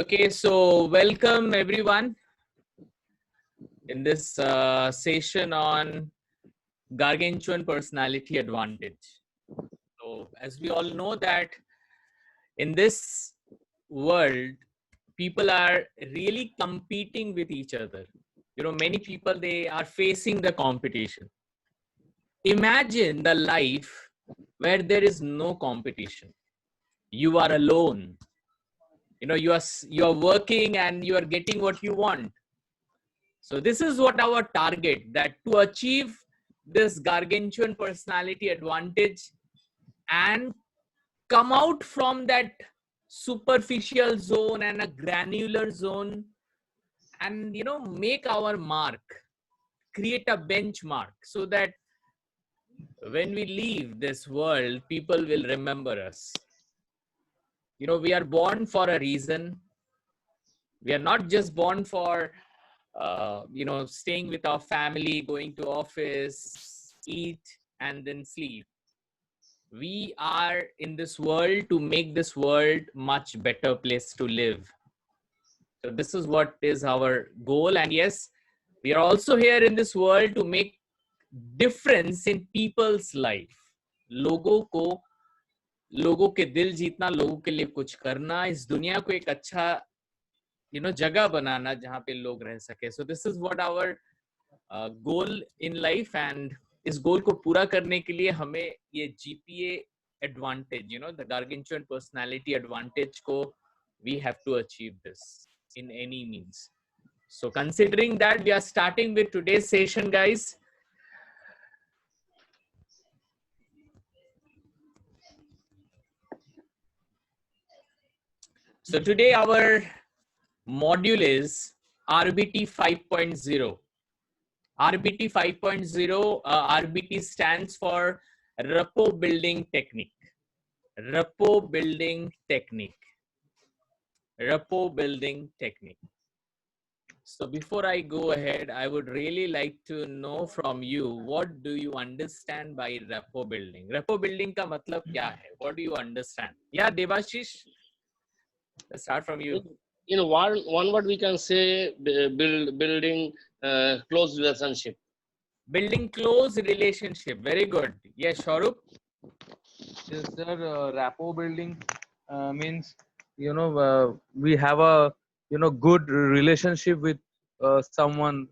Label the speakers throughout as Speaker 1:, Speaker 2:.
Speaker 1: Okay, so welcome everyone in this session on gargantuan personality advantage. So as we all know that in this world, people are really competing with each other. You know, many people, they are facing the competition. Imagine the life where there is no competition. You are alone. You know, you are working and you are getting what you want. So this is what our target, that to achieve this gargantuan personality advantage and come out from that superficial zone and a granular zone, and make our mark, create a benchmark, so that when we leave this world, people will remember us. We are born for a reason. We are not just born for staying with our family, going to office, eat, and then sleep. We are in this world to make this world much better place to live. So this is what is our goal. And yes, we are also here in this world to make difference in people's life. लोगों के दिल जीतना, लोगों के लिए कुछ करना, इस दुनिया को एक अच्छा जगह बनाना जहाँ पे लोग रह सके. So this is what our goal in life, and इस गोल को पूरा करने के लिए हमें ये GPA advantage, the gargantuan personality advantage को we have to achieve this in any means. So considering that, we are starting with today's session, guys. So today our module is RBT 5.0. RBT 5.0, RBT stands for rapport building technique. Rapport building technique. Rapport building technique. So before I go ahead, I would really like to know from you, what do you understand by rapport building? Rapport building का मतलब क्या है? What do you understand? Yeah, Devashish, let's start from you.
Speaker 2: One word we can say, building close relationship.
Speaker 1: Building close relationship. Very good. Yes, Shauruk.
Speaker 3: Yes, sir. Rapport building means we have a good relationship with someone,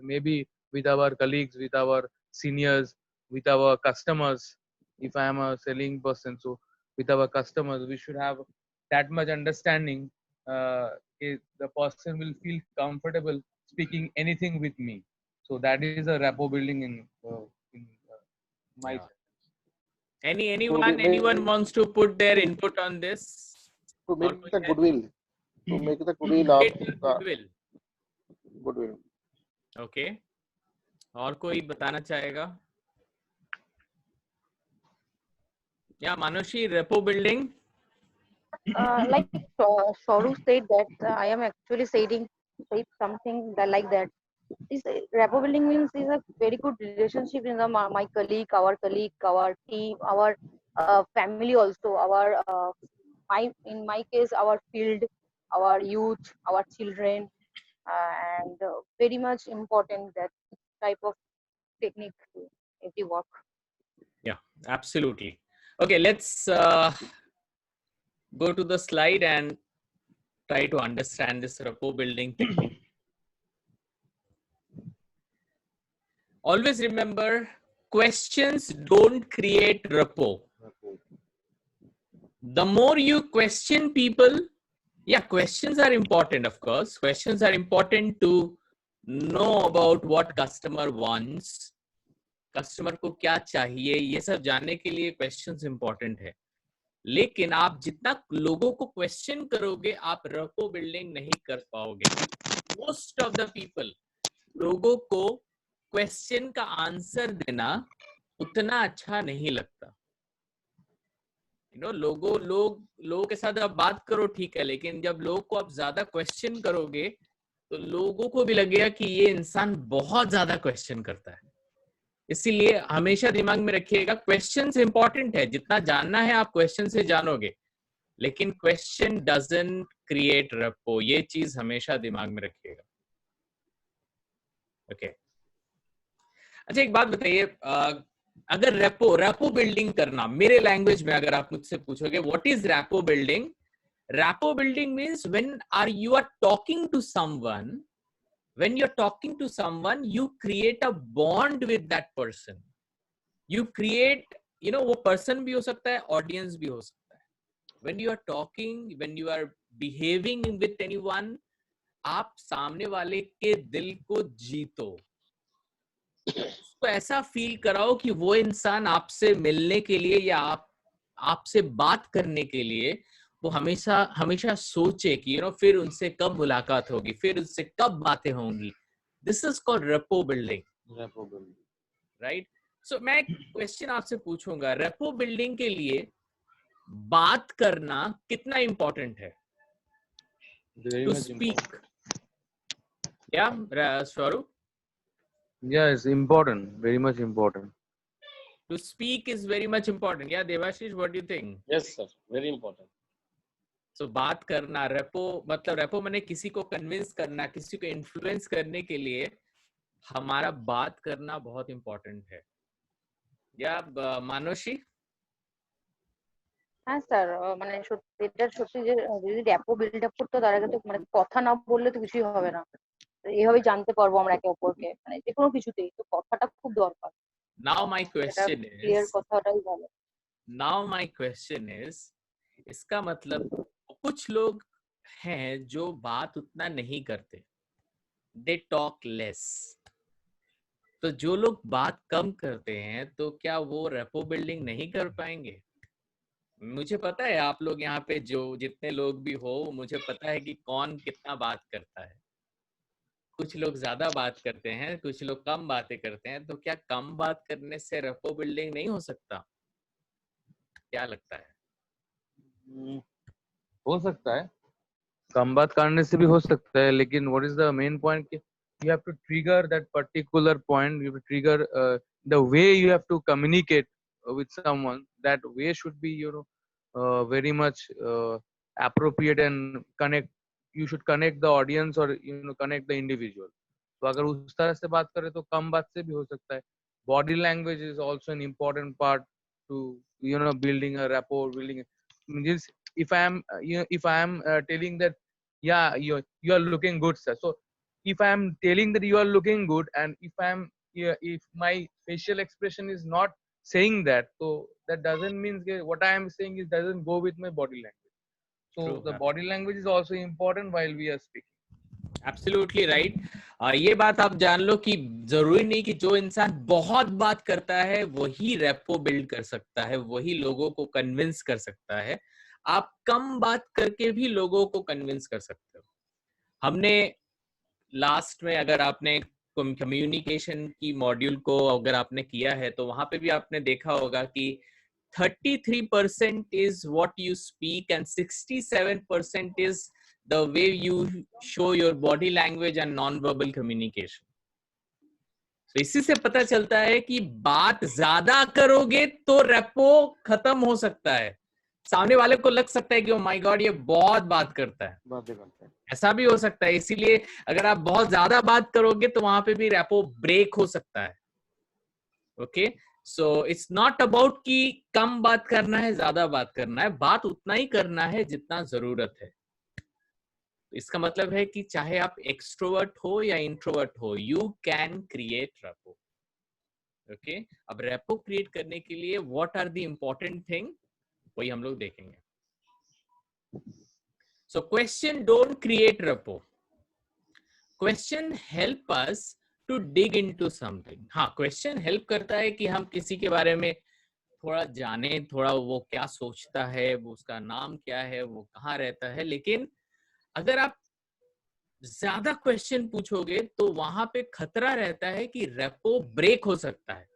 Speaker 3: maybe with our colleagues, with our seniors, with our customers. If I am a selling person, so with our customers, we should have that much understanding. The person will feel comfortable speaking anything with me. So that is a rapport building in my.
Speaker 1: Yeah. Anyone wants to put their input on this?
Speaker 4: To make the goodwill. To make the goodwill of
Speaker 1: goodwill.
Speaker 4: Goodwill.
Speaker 1: Okay. और कोई बताना चाहेगा? Yeah, Manushi, rapport building.
Speaker 5: Like Shauruk said that I am actually saying something like that. This rapport building means is a very good relationship in my colleague, our team, our family also, our in my case, our field, our youth, our children, and very much important that type of technique if you work.
Speaker 1: Yeah, absolutely. Okay, let's go to the slide and try to understand this rapport building technique. Always remember, questions don't create rapport. The more you question people, yeah, questions are important, of course. Questions are important to know about what customer wants. Customer को क्या चाहिए, ये सब जानने के लिए questions important है. लेकिन आप जितना लोगों को क्वेश्चन करोगे, आप rapport बिल्डिंग नहीं कर पाओगे. मोस्ट ऑफ द पीपल, लोगों को क्वेश्चन का आंसर देना उतना अच्छा नहीं लगता. लोगों के साथ आप बात करो, ठीक है, लेकिन जब लोगों को आप ज्यादा क्वेश्चन करोगे तो लोगों को भी लगेगा कि ये इंसान बहुत ज्यादा क्वेश्चन करता है. इसीलिए हमेशा दिमाग में रखिएगा, क्वेश्चंस इंपॉर्टेंट है. जितना जानना है आप क्वेश्चन से जानोगे. लेकिन क्वेश्चन डजंट क्रिएट रेपो, ये चीज हमेशा दिमाग में रखिएगा। ओके अच्छा एक बात बताइए, अगर रेपो बिल्डिंग करना, मेरे लैंग्वेज में अगर आप मुझसे पूछोगे what is rapport building, rapport building means when you are talking to someone, when you're talking to someone you create a bond with that person, you create, you know, वो person भी हो सकता है, audience भी हो सकता है। when you are talking, when you are behaving with anyone, आप सामने वाले के दिल को जीतो, उसको ऐसा फील कराओ कि वो इंसान आपसे मिलने के लिए या आपसे बात करने के लिए वो हमेशा हमेशा सोचे कि फिर उनसे कब मुलाकात होगी, फिर उनसे कब बातें होंगी। This is called rapport building. Right. So मैं एक क्वेश्चन आपसे पूछूंगा, रेपो बिल्डिंग के लिए बात करना कितना इंपॉर्टेंट है? टू स्पीक, या स्वरूप?
Speaker 3: Yeah, it's important, very much important.
Speaker 1: To speak is very much important. Yeah, Devashish, what do you think?
Speaker 2: Yes, sir. Very important.
Speaker 1: So बात करना, रेपो मैंने किसी को कन्विंस करना, किसी को इन्फ्लुएंस करने के लिए हमारा बात करना बहुत इंपॉर्टेंट है। या मानोशी?
Speaker 5: হ্যাঁ স্যার, মানে সত্যি এটা সত্যি যে যদি র্যাপো বিল্ড আপ করতে তার আগে তো মানে কথা না বললে তো কিছুই হবে না। এইভাবেই জানতে পারবো আমরা একে অপরকে, মানে যে কোনো কিছুতেই তো কথাটা খুব দরকার।
Speaker 1: Now my question
Speaker 5: clear
Speaker 1: is,
Speaker 5: কথাটাই ভালো।
Speaker 1: now my question is, इसका मतलब कुछ लोग हैं जो बात उतना नहीं करते, they talk less। तो जो लोग बात कम करते हैं तो क्या वो रेपो बिल्डिंग नहीं कर पाएंगे? मुझे पता है आप लोग यहाँ पे जो जितने लोग भी हो, मुझे पता है कि कौन कितना बात करता है। कुछ लोग ज्यादा बात करते हैं, कुछ लोग कम बातें करते हैं। तो क्या कम बात करने से रेपो बिल्डिंग नहीं हो सकता? क्या लगता है?
Speaker 3: हो सकता है, कम बात करने से भी हो सकता है, लेकिन what is the main point कि you have to trigger that particular point, you have to trigger the way you have to communicate with someone, that way should be very much appropriate and connect, you should connect the audience or connect the individual। तो अगर उस तरह से बात करें तो कम बात से भी हो सकता है। body language is also an important part to building a rapport, building means if I am telling that yeah you are looking good sir, so if I am telling that you are looking good and if my facial expression is not saying that, so that doesn't mean what I am saying is doesn't go with my body language। So
Speaker 1: True,
Speaker 3: the body language is also important while we are speaking।
Speaker 1: Absolutely right. ये बात आप जान लो कि जरूरी नहीं कि जो इंसान बहुत बात करता है वही रेपो बिल्ड कर सकता है, वही लोगों को कन्विंस कर सकता है। आप कम बात करके भी लोगों को कन्विंस कर सकते हो। हमने लास्ट में, अगर आपने कम्युनिकेशन की मॉड्यूल को अगर आपने किया है तो वहां पे भी आपने देखा होगा कि 33% is what you speak and 67% is the way you show your body language and non-verbal communication। तो इसी से पता चलता है कि बात ज्यादा करोगे तो रेपो खत्म हो सकता है। सामने वाले को लग सकता है कि ओ माय गॉड ये बहुत बात करता है, ऐसा भी हो सकता है। इसीलिए अगर आप बहुत ज्यादा बात करोगे तो वहां पे भी रेपो ब्रेक हो सकता है। Okay, so it's not about कि कम बात करना है, ज्यादा बात करना है, बात उतना ही करना है जितना जरूरत है। इसका मतलब है कि चाहे आप एक्सट्रोवर्ट हो या इंट्रोवर्ट हो, you can create rapport. Okay, अब रेपो क्रिएट करने के लिए what are the important thing, वही हम लोग देखेंगे। So question don't create rapport, question help us to dig into something. हाँ, क्वेश्चन हेल्प करता है कि हम किसी के बारे में थोड़ा जाने, थोड़ा वो क्या सोचता है, वो उसका नाम क्या है, वो कहाँ रहता है। लेकिन अगर आप ज्यादा क्वेश्चन पूछोगे तो वहां पे खतरा रहता है कि रेपो ब्रेक हो सकता है।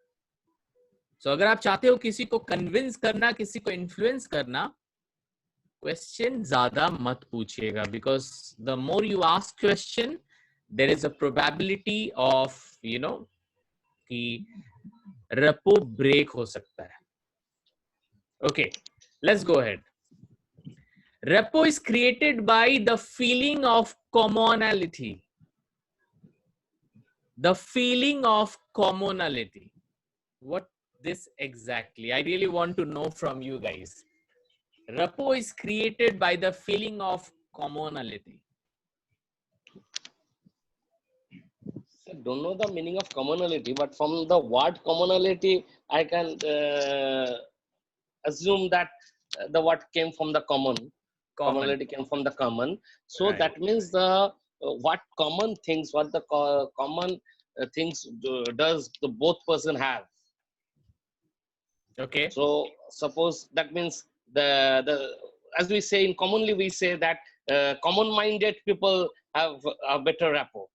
Speaker 1: सो अगर आप चाहते हो किसी को कन्विंस करना, किसी को इन्फ्लुएंस करना, क्वेश्चन ज्यादा मत पूछिएगा, because the more you ask question there is a probability of कि रेपो ब्रेक हो सकता है। Okay, let's go ahead. Rapport is created by the feeling of commonality. The feeling of commonality. What this exactly? I really want to know from you guys. Rapport is created by the feeling of commonality.
Speaker 2: I don't know the meaning of commonality, but from the word commonality, I can assume that the word came from the common. Commonality came from the common. So
Speaker 1: Right.
Speaker 2: that means the what common things, what the common things does the both person have.
Speaker 1: Okay.
Speaker 2: So suppose that means the as we say in commonly we say that common-minded people have a better rapport.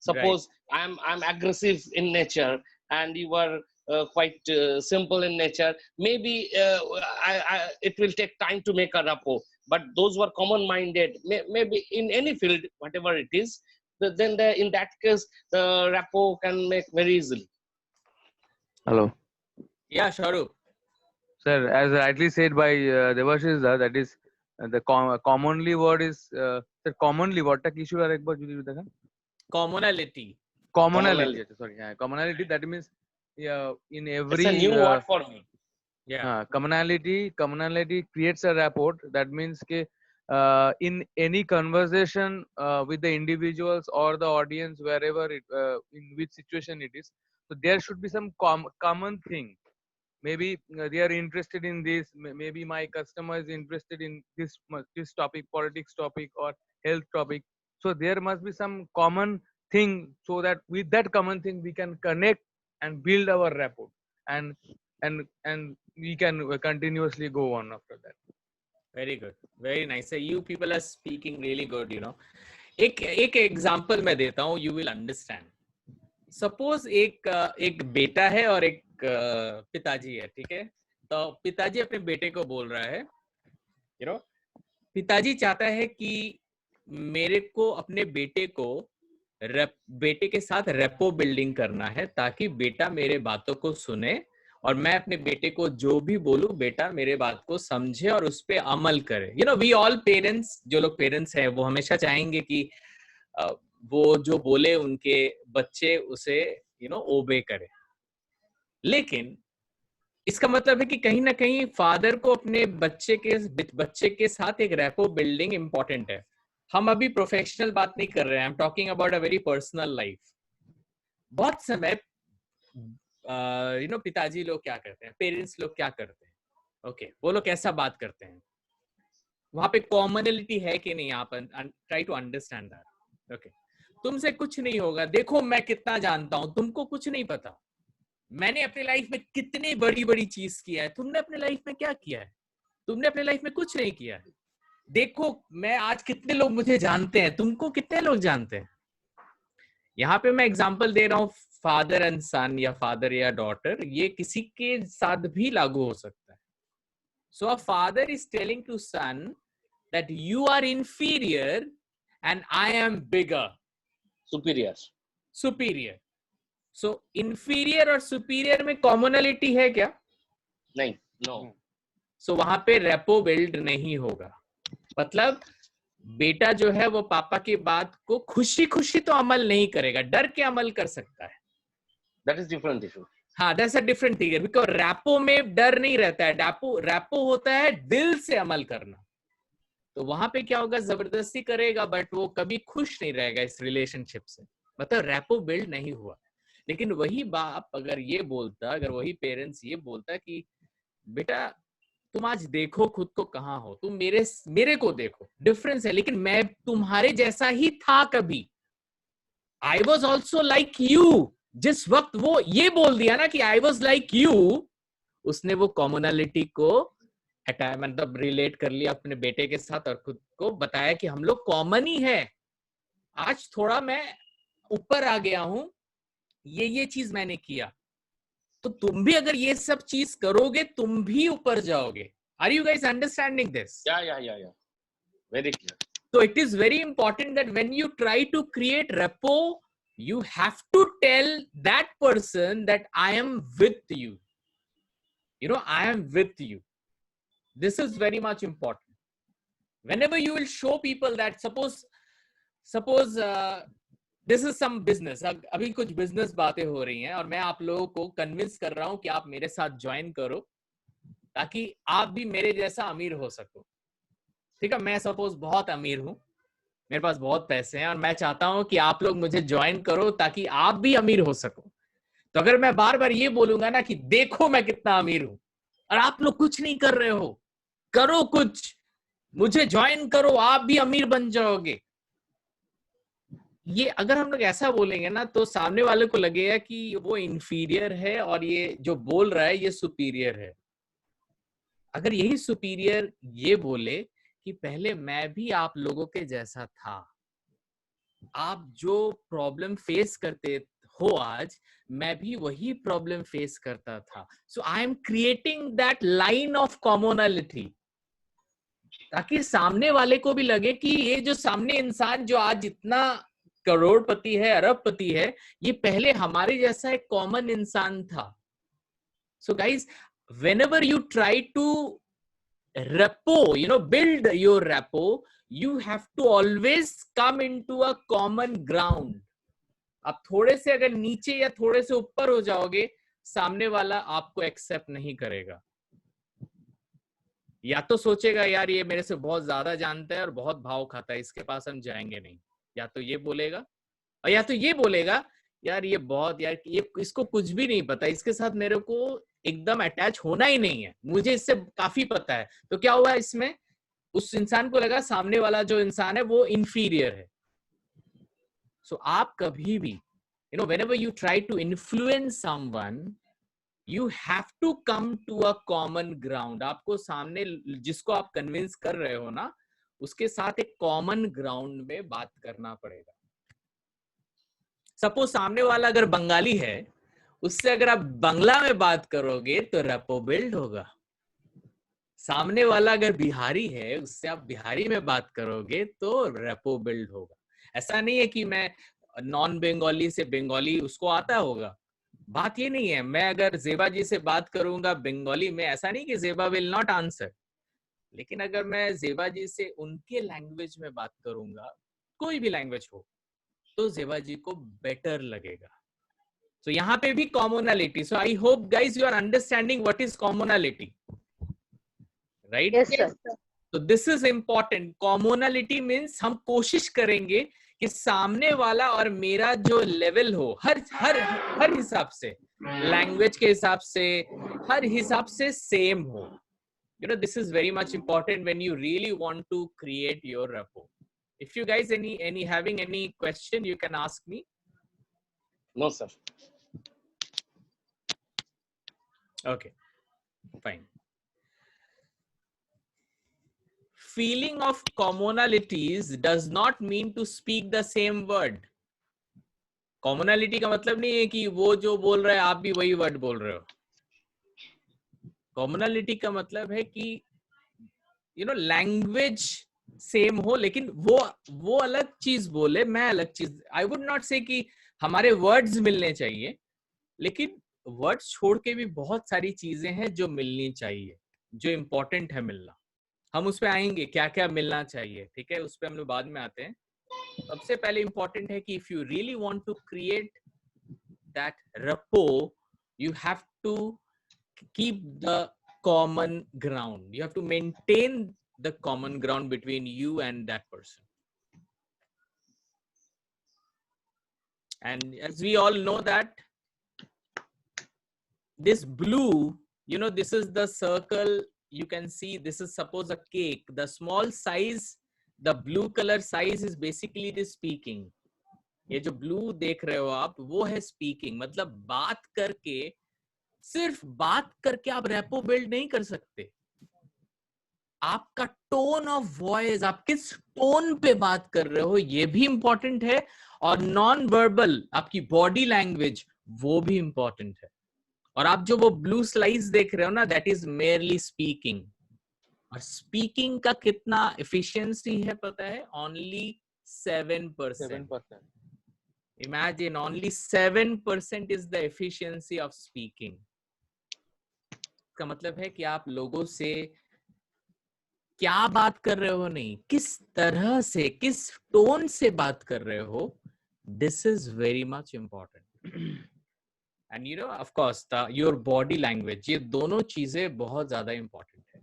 Speaker 2: Suppose I'm aggressive in nature and you are quite simple in nature. Maybe it will take time to make a rapport. But those who are common-minded, maybe in any field, whatever it is, then in that case the rapport can make very easily.
Speaker 3: Hello.
Speaker 1: Yeah, Shahrukh.
Speaker 3: Sir, as rightly said by Devashish, that is the commonly word is sir, commonly what ta issue are ekbar jodi dekha?
Speaker 1: Commonality.
Speaker 3: Commonality. Sorry, yeah, commonality. That means in
Speaker 2: It's
Speaker 3: every
Speaker 2: a new word for me.
Speaker 1: Yeah.
Speaker 3: commonality creates a rapport. That means ke, in any conversation with the individuals or the audience, wherever it, in which situation it is, so there should be some common thing. Maybe they are interested in this. Maybe my customer is interested in this topic, politics topic or health topic. So there must be some common thing, so that with that common thing we can connect and build our rapport, and we can continuously go on after that.
Speaker 1: Very good. Very nice. So you people are speaking really good, you know. एक example मैं देता हूँ, you will understand. Suppose एक बेटा है और एक पिताजी है, ठीक है? तो पिताजी अपने बेटे को बोल रहा है, you know, पिताजी चाहता है कि मेरे को अपने बेटे को बेटे के साथ रेपो बिल्डिंग करना है, ताकि बेटा मेरे बातों को सुने और मैं अपने बेटे को जो भी बोलूं बेटा मेरे बात को समझे और उस पे अमल करे. You know, we all parents, जो लोग पेरेंट्स हैं वो हमेशा चाहेंगे कि वो जो बोले उनके बच्चे उसे ओबे करे. लेकिन इसका मतलब है कि कहीं ना कहीं फादर को अपने बच्चे के साथ एक रेपो बिल्डिंग इंपॉर्टेंट है. हम अभी प्रोफेशनल बात नहीं कर रहे हैं. आई am talking about a very personal life. बहुत समय पिताजी लोग क्या करते हैं, पेरेंट्स लोग क्या करते हैं, ओके, वो लोग कैसा बात करते हैं, वहां पे कॉमनलिटी है कि नहीं, आप try to understand that. Okay, तुमसे कुछ नहीं होगा, देखो मैं कितना जानता हूं, तुमको कुछ नहीं पता. मैंने अपनी लाइफ में कितनी बड़ी बड़ी चीज किया है, तुमने अपने लाइफ में क्या किया है? तुमने अपने लाइफ में कुछ नहीं किया है. देखो मैं आज कितने लोग मुझे जानते हैं, तुमको कितने लोग जानते हैं. यहाँ पे मैं एग्जांपल दे रहा हूँ फादर एंड सन या फादर या डॉटर, ये किसी के साथ भी लागू हो सकता है. So a father is telling to son that you are inferior and I am bigger. Superior. So inferior और सुपीरियर में कॉमनलिटी है क्या?
Speaker 2: नहीं, नो.
Speaker 1: सो वहां पे रेपो बिल्ड नहीं होगा. मतलब बेटा जो है वो पापा की बात को खुशी खुशी तो अमल नहीं करेगा, डर के अमल कर सकता है.
Speaker 2: That is different issue.
Speaker 1: हाँ, that's a different thing. Because rapport में डर नहीं रहता है. रैपो होता है दिल से अमल करना. तो वहां पे क्या होगा, जबरदस्ती करेगा बट वो कभी खुश नहीं रहेगा इस रिलेशनशिप से. मतलब रैपो बिल्ड नहीं हुआ. लेकिन वही बाप अगर ये बोलता, अगर वही पेरेंट्स ये बोलता कि बेटा तुम आज देखो खुद को कहाँ हो, तुम मेरे को देखो, डिफरेंस है, लेकिन मैं तुम्हारे जैसा ही था कभी. I was also like you. जिस वक्त वो ये बोल दिया ना कि आई वॉज लाइक यू, उसने वो कॉमनलिटी को हटाया, मतलब रिलेट कर लिया अपने बेटे के साथ और खुद को बताया कि हम लोग कॉमन ही है. आज थोड़ा मैं ऊपर आ गया हूं, ये चीज मैंने किया, तो तुम भी अगर ये सब चीज करोगे तुम भी ऊपर जाओगे. Are you guys understanding this?
Speaker 2: Yeah. Very clear.
Speaker 1: So it is very important that when you try to create rapport, you have to tell that person that I am with you. You know, I am with you. This is very much important. whenever you will show people that suppose this is some business, अभी कुछ business बातें हो रही हैं और मैं आप लोगों को convince कर रहा हूं कि आप मेरे साथ join करो ताकि आप भी मेरे जैसा अमीर हो सको। ठीक है, मैं suppose बहुत अमीर हूं, मेरे पास बहुत पैसे हैं और मैं चाहता हूं कि आप लोग मुझे ज्वाइन करो ताकि आप भी अमीर हो सको। तो अगर मैं बार बार ये बोलूंगा ना कि देखो मैं कितना अमीर हूं और आप लोग कुछ नहीं कर रहे हो, करो कुछ, मुझे ज्वाइन करो, आप भी अमीर बन जाओगे, ये अगर हम लोग ऐसा बोलेंगे ना तो सामने वाले को लगेगा कि वो इंफीरियर है और ये जो बोल रहा है ये सुपीरियर है। अगर यही सुपीरियर ये बोले कि पहले मैं भी आप लोगों के जैसा था, आप जो प्रॉब्लम फेस करते हो आज मैं भी वही प्रॉब्लम फेस करता था, so I am creating that line of commonality ताकि सामने वाले को भी लगे कि ये जो सामने इंसान जो आज इतना करोड़पति है, अरबपति है, ये पहले हमारे जैसा एक कॉमन इंसान था। So guys, whenever you try to build your rapport, you have to always come into a common ground. आप थोड़े से अगर नीचे या थोड़े से ऊपर हो जाओगे, सामने वाला आपको एक्सेप्ट नहीं करेगा, या तो सोचेगा यार ये मेरे से बहुत ज्यादा जानता है और बहुत भाव खाता है, इसके पास हम जाएंगे नहीं, या तो ये बोलेगा, और या तो ये बोलेगा यार ये बहुत, यार ये इसको कुछ भी नहीं पता, इसके साथ मेरे को एकदम अटैच होना ही नहीं है, मुझे इससे काफी पता है। तो क्या हुआ इसमें, उस इंसान को लगा सामने वाला जो इंसान है वो इंफीरियर है। सो आप कभी भी whenever you try to influence someone, you have to come to a common ground. आपको सामने जिसको आप कन्विंस कर रहे हो ना, उसके साथ एक कॉमन ग्राउंड में बात करना पड़ेगा। सपोज सामने वाला अगर बंगाली है, उससे अगर आप बांग्ला में बात करोगे तो रेपो बिल्ड होगा। सामने वाला अगर बिहारी है, उससे आप बिहारी में बात करोगे तो रेपो बिल्ड होगा। ऐसा नहीं है कि मैं नॉन बंगाली से बंगाली उसको आता होगा, बात ये नहीं है। मैं अगर जेबा जी से बात करूंगा बंगाली में, ऐसा नहीं कि जेबा विल नॉट आंसर, लेकिन अगर मैं जेबा जी से उनके लैंग्वेज में बात करूंगा, कोई भी लैंग्वेज हो, तो जेबा जी को बेटर लगेगा। So यहाँ पे भी commonality. So I hope guys you are understanding what is commonality, right?
Speaker 5: Yes sir.
Speaker 1: So this is important. Commonality means हम कोशिश करेंगे कि सामने वाला और मेरा जो लेवल हो, हर हिसाब से, लैंग्वेज के हिसाब से, हर हिसाब से सेम हो। This is very much important when you really want to create your rapport. If you guys having any question, you can ask me.
Speaker 2: No, sir.
Speaker 1: Okay, fine. Feeling of commonalities does not mean to speak the same word. Commonality का मतलब नहीं है कि वो जो बोल रहा है आप भी वही वर्ड बोल रहे हो। Commonality का मतलब है कि लैंग्वेज सेम हो, लेकिन वो अलग चीज बोले, मैं अलग चीज। आई वुड नॉट से कि हमारे वर्ड्स मिलने चाहिए, लेकिन वर्ड्स छोड़ के भी बहुत सारी चीजें हैं जो मिलनी चाहिए, जो इम्पोर्टेंट है मिलना। हम उस पे आएंगे क्या क्या मिलना चाहिए, ठीक है, उस पे हम लोग बाद में आते हैं। सबसे पहले इम्पोर्टेंट है कि if you really want to create that rapport, you have to keep the common ground. You have to maintain the common ground between you and that person. And as we all know that this blue, this is the circle, you can see this is suppose a cake. The small size, the blue color size is basically the speaking. ये जो blue देख रहे हो आप, वो है speaking, मतलब बात करके, सिर्फ बात करके आप रेपो बिल्ड नहीं कर सकते। आपका टोन ऑफ वॉइस, आप किस टोन पे बात कर रहे हो, ये भी इंपॉर्टेंट है, और नॉन वर्बल आपकी बॉडी लैंग्वेज वो भी इंपॉर्टेंट है। और आप जो वो ब्लू स्लाइस देख रहे हो ना, दैट इज मेयरली स्पीकिंग। और स्पीकिंग का कितना एफिशिएंसी है पता है? Only 7%। Imagine, only 7% is the efficiency of speaking. का मतलब है कि आप लोगों से क्या बात कर रहे हो नहीं, किस तरह से, किस टोन से बात कर रहे हो, this is very much important. And you know of course your body language, ये दोनों चीजें बहुत ज्यादा इम्पोर्टेंट है.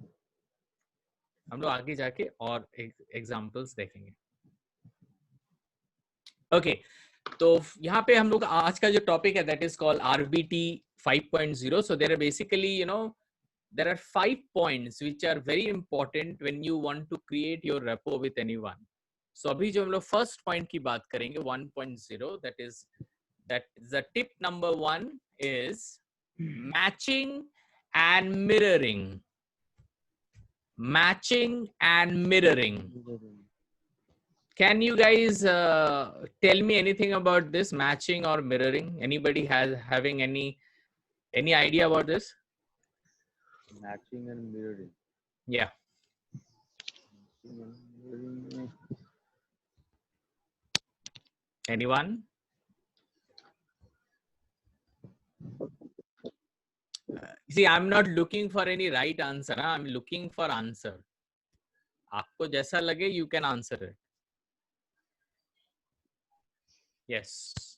Speaker 1: हम लोग आगे जाके और एग्जांपल्स देखेंगे. ओके, तो यहाँ पे हम लोग आज का जो टॉपिक है that is called RBT 5.0. So there are basically, you know, there are 5 points which are very important when you want to create your rapport with anyone. So अभी जो हम लोग फर्स्ट पॉइंट की बात करेंगे 1.0, that the tip number 1 is matching and mirroring. Matching and mirroring. Can you guys tell me anything about this matching or mirroring? Anybody having any idea about this?
Speaker 3: Matching and mirroring.
Speaker 1: Yeah. Anyone? See, I'm not looking for any right answer. I'm looking for answer. आपको जैसा लगे, you can answer it. Yes.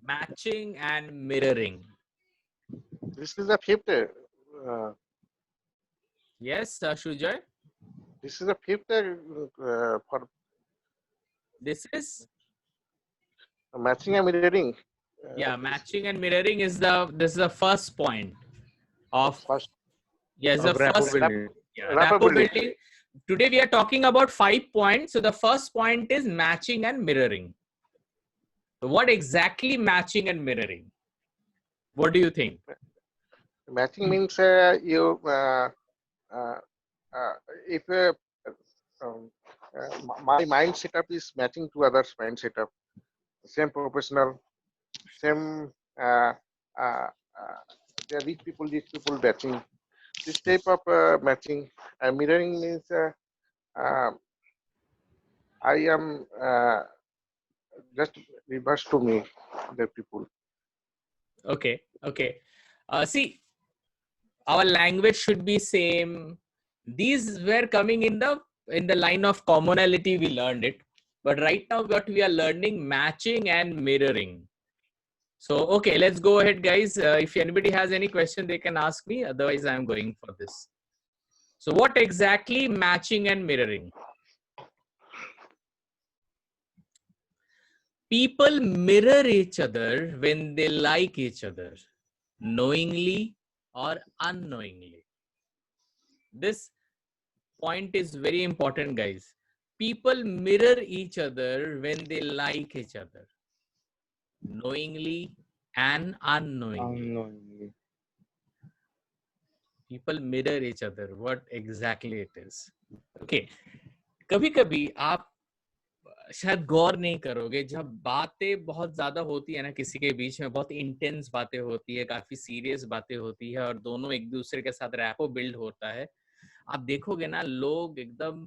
Speaker 1: Matching and mirroring.
Speaker 4: This is the fifth.
Speaker 1: Yes, Shujoy.
Speaker 4: This is the fifth for
Speaker 1: This is
Speaker 4: matching and mirroring.
Speaker 1: yeah, matching and mirroring is the first point of
Speaker 4: First,
Speaker 1: yes, the
Speaker 3: Rapport
Speaker 1: first
Speaker 3: building.
Speaker 1: yeah,
Speaker 4: rapport
Speaker 1: rapport
Speaker 4: building.
Speaker 1: building. Today we are talking about 5 points. So the first point is matching and mirroring. So what exactly matching and mirroring? What do you think?
Speaker 4: matching means you if my mind setup is matching to others' mind setup, same professional, same there are rich people matching. This type of matching. Mirroring means I am just reverse to me, the people.
Speaker 1: Okay. See, our language should be same. These were coming in the line of commonality. We learned it, but right now what we are learning, matching and mirroring. So okay, let's go ahead, guys. If anybody has any question, they can ask me. Otherwise, I'm going for this. So what exactly matching and mirroring? People mirror each other when they like each other, knowingly or unknowingly. This point is very important, guys. People mirror each other when they like each other, knowingly and unknowingly. People mirror each other. What exactly it is? Okay. कभी-कभी आप शायद गौर नहीं करोगे, जब बातें बहुत ज्यादा होती है ना किसी के बीच में, बहुत इंटेंस बातें होती है, काफी सीरियस बातें होती है और दोनों एक दूसरे के साथ रैपो बिल्ड होता है, आप देखोगे ना लोग एकदम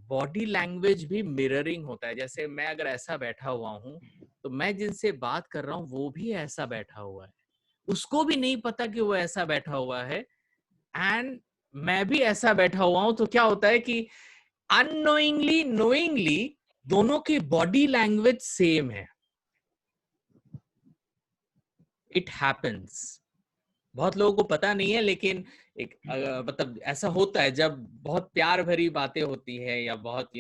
Speaker 1: बॉडी लैंग्वेज भी मिररिंग होता है. जैसे मैं अगर ऐसा बैठा हुआ हूँ तो मैं जिनसे बात कर रहा हूँ वो भी ऐसा बैठा हुआ है, उसको भी नहीं पता कि वो ऐसा बैठा हुआ है, एंड मैं भी ऐसा बैठा हुआ हूँ. तो क्या होता है कि अननोइंगली नोइंगली दोनों की बॉडी लैंग्वेज सेम है. It happens. बहुत लोगों को पता नहीं है, लेकिन एक मतलब ऐसा होता है जब बहुत प्यार भरी बातें होती है या बहुत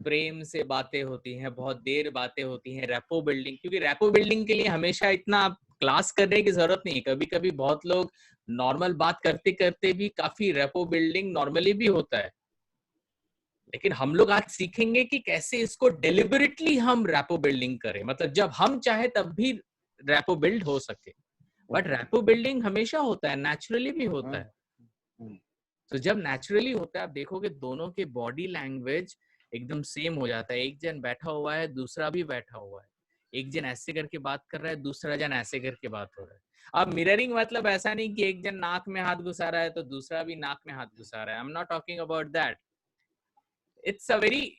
Speaker 1: प्रेम से बातें होती हैं, बहुत देर बातें होती हैं, रैपो बिल्डिंग. क्योंकि रैपो बिल्डिंग के लिए हमेशा इतना क्लास करने की जरूरत नहीं. कभी कभी बहुत लोग नॉर्मल बात करते करते भी काफी रैपो बिल्डिंग नॉर्मली भी होता है. लेकिन हम लोग आज सीखेंगे कि कैसे इसको डेलिबरेटली हम रैपो बिल्डिंग करें, मतलब जब हम चाहे तब भी रैपो बिल्ड हो सके. बट रैपो बिल्डिंग हमेशा होता है, नेचुरली भी होता है. तो जब नेचुरली होता है आप देखोगे दोनों के बॉडी लैंग्वेज एकदम सेम हो जाता है. एक जन बैठा हुआ है, दूसरा भी बैठा हुआ है. एक जन ऐसे करके बात कर रहा है, दूसरा जन ऐसे करके बात हो रहा है. अब मिररिंग मतलब ऐसा नहीं कि एक जन नाक में हाथ घुसा रहा है तो दूसरा भी नाक में हाथ घुसा रहा है. I am not talking about that. It's a very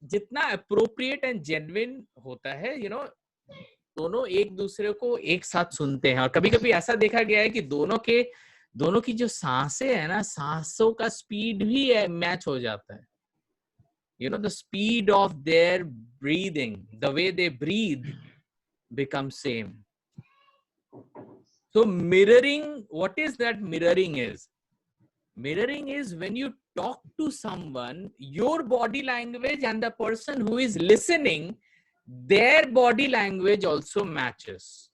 Speaker 1: जितना अप्रोप्रिएट एंड जेन्युइन होता है, दोनों एक दूसरे को एक साथ सुनते हैं. और कभी कभी ऐसा देखा गया है कि दोनों के दोनों की जो सांसें है ना, सांसों का स्पीड भी मैच हो जाता है. You know, the speed of their breathing, the way they breathe becomes same. So mirroring, what is that mirroring is? Mirroring is when you talk to someone, your body language and the person who is listening, their body language also matches.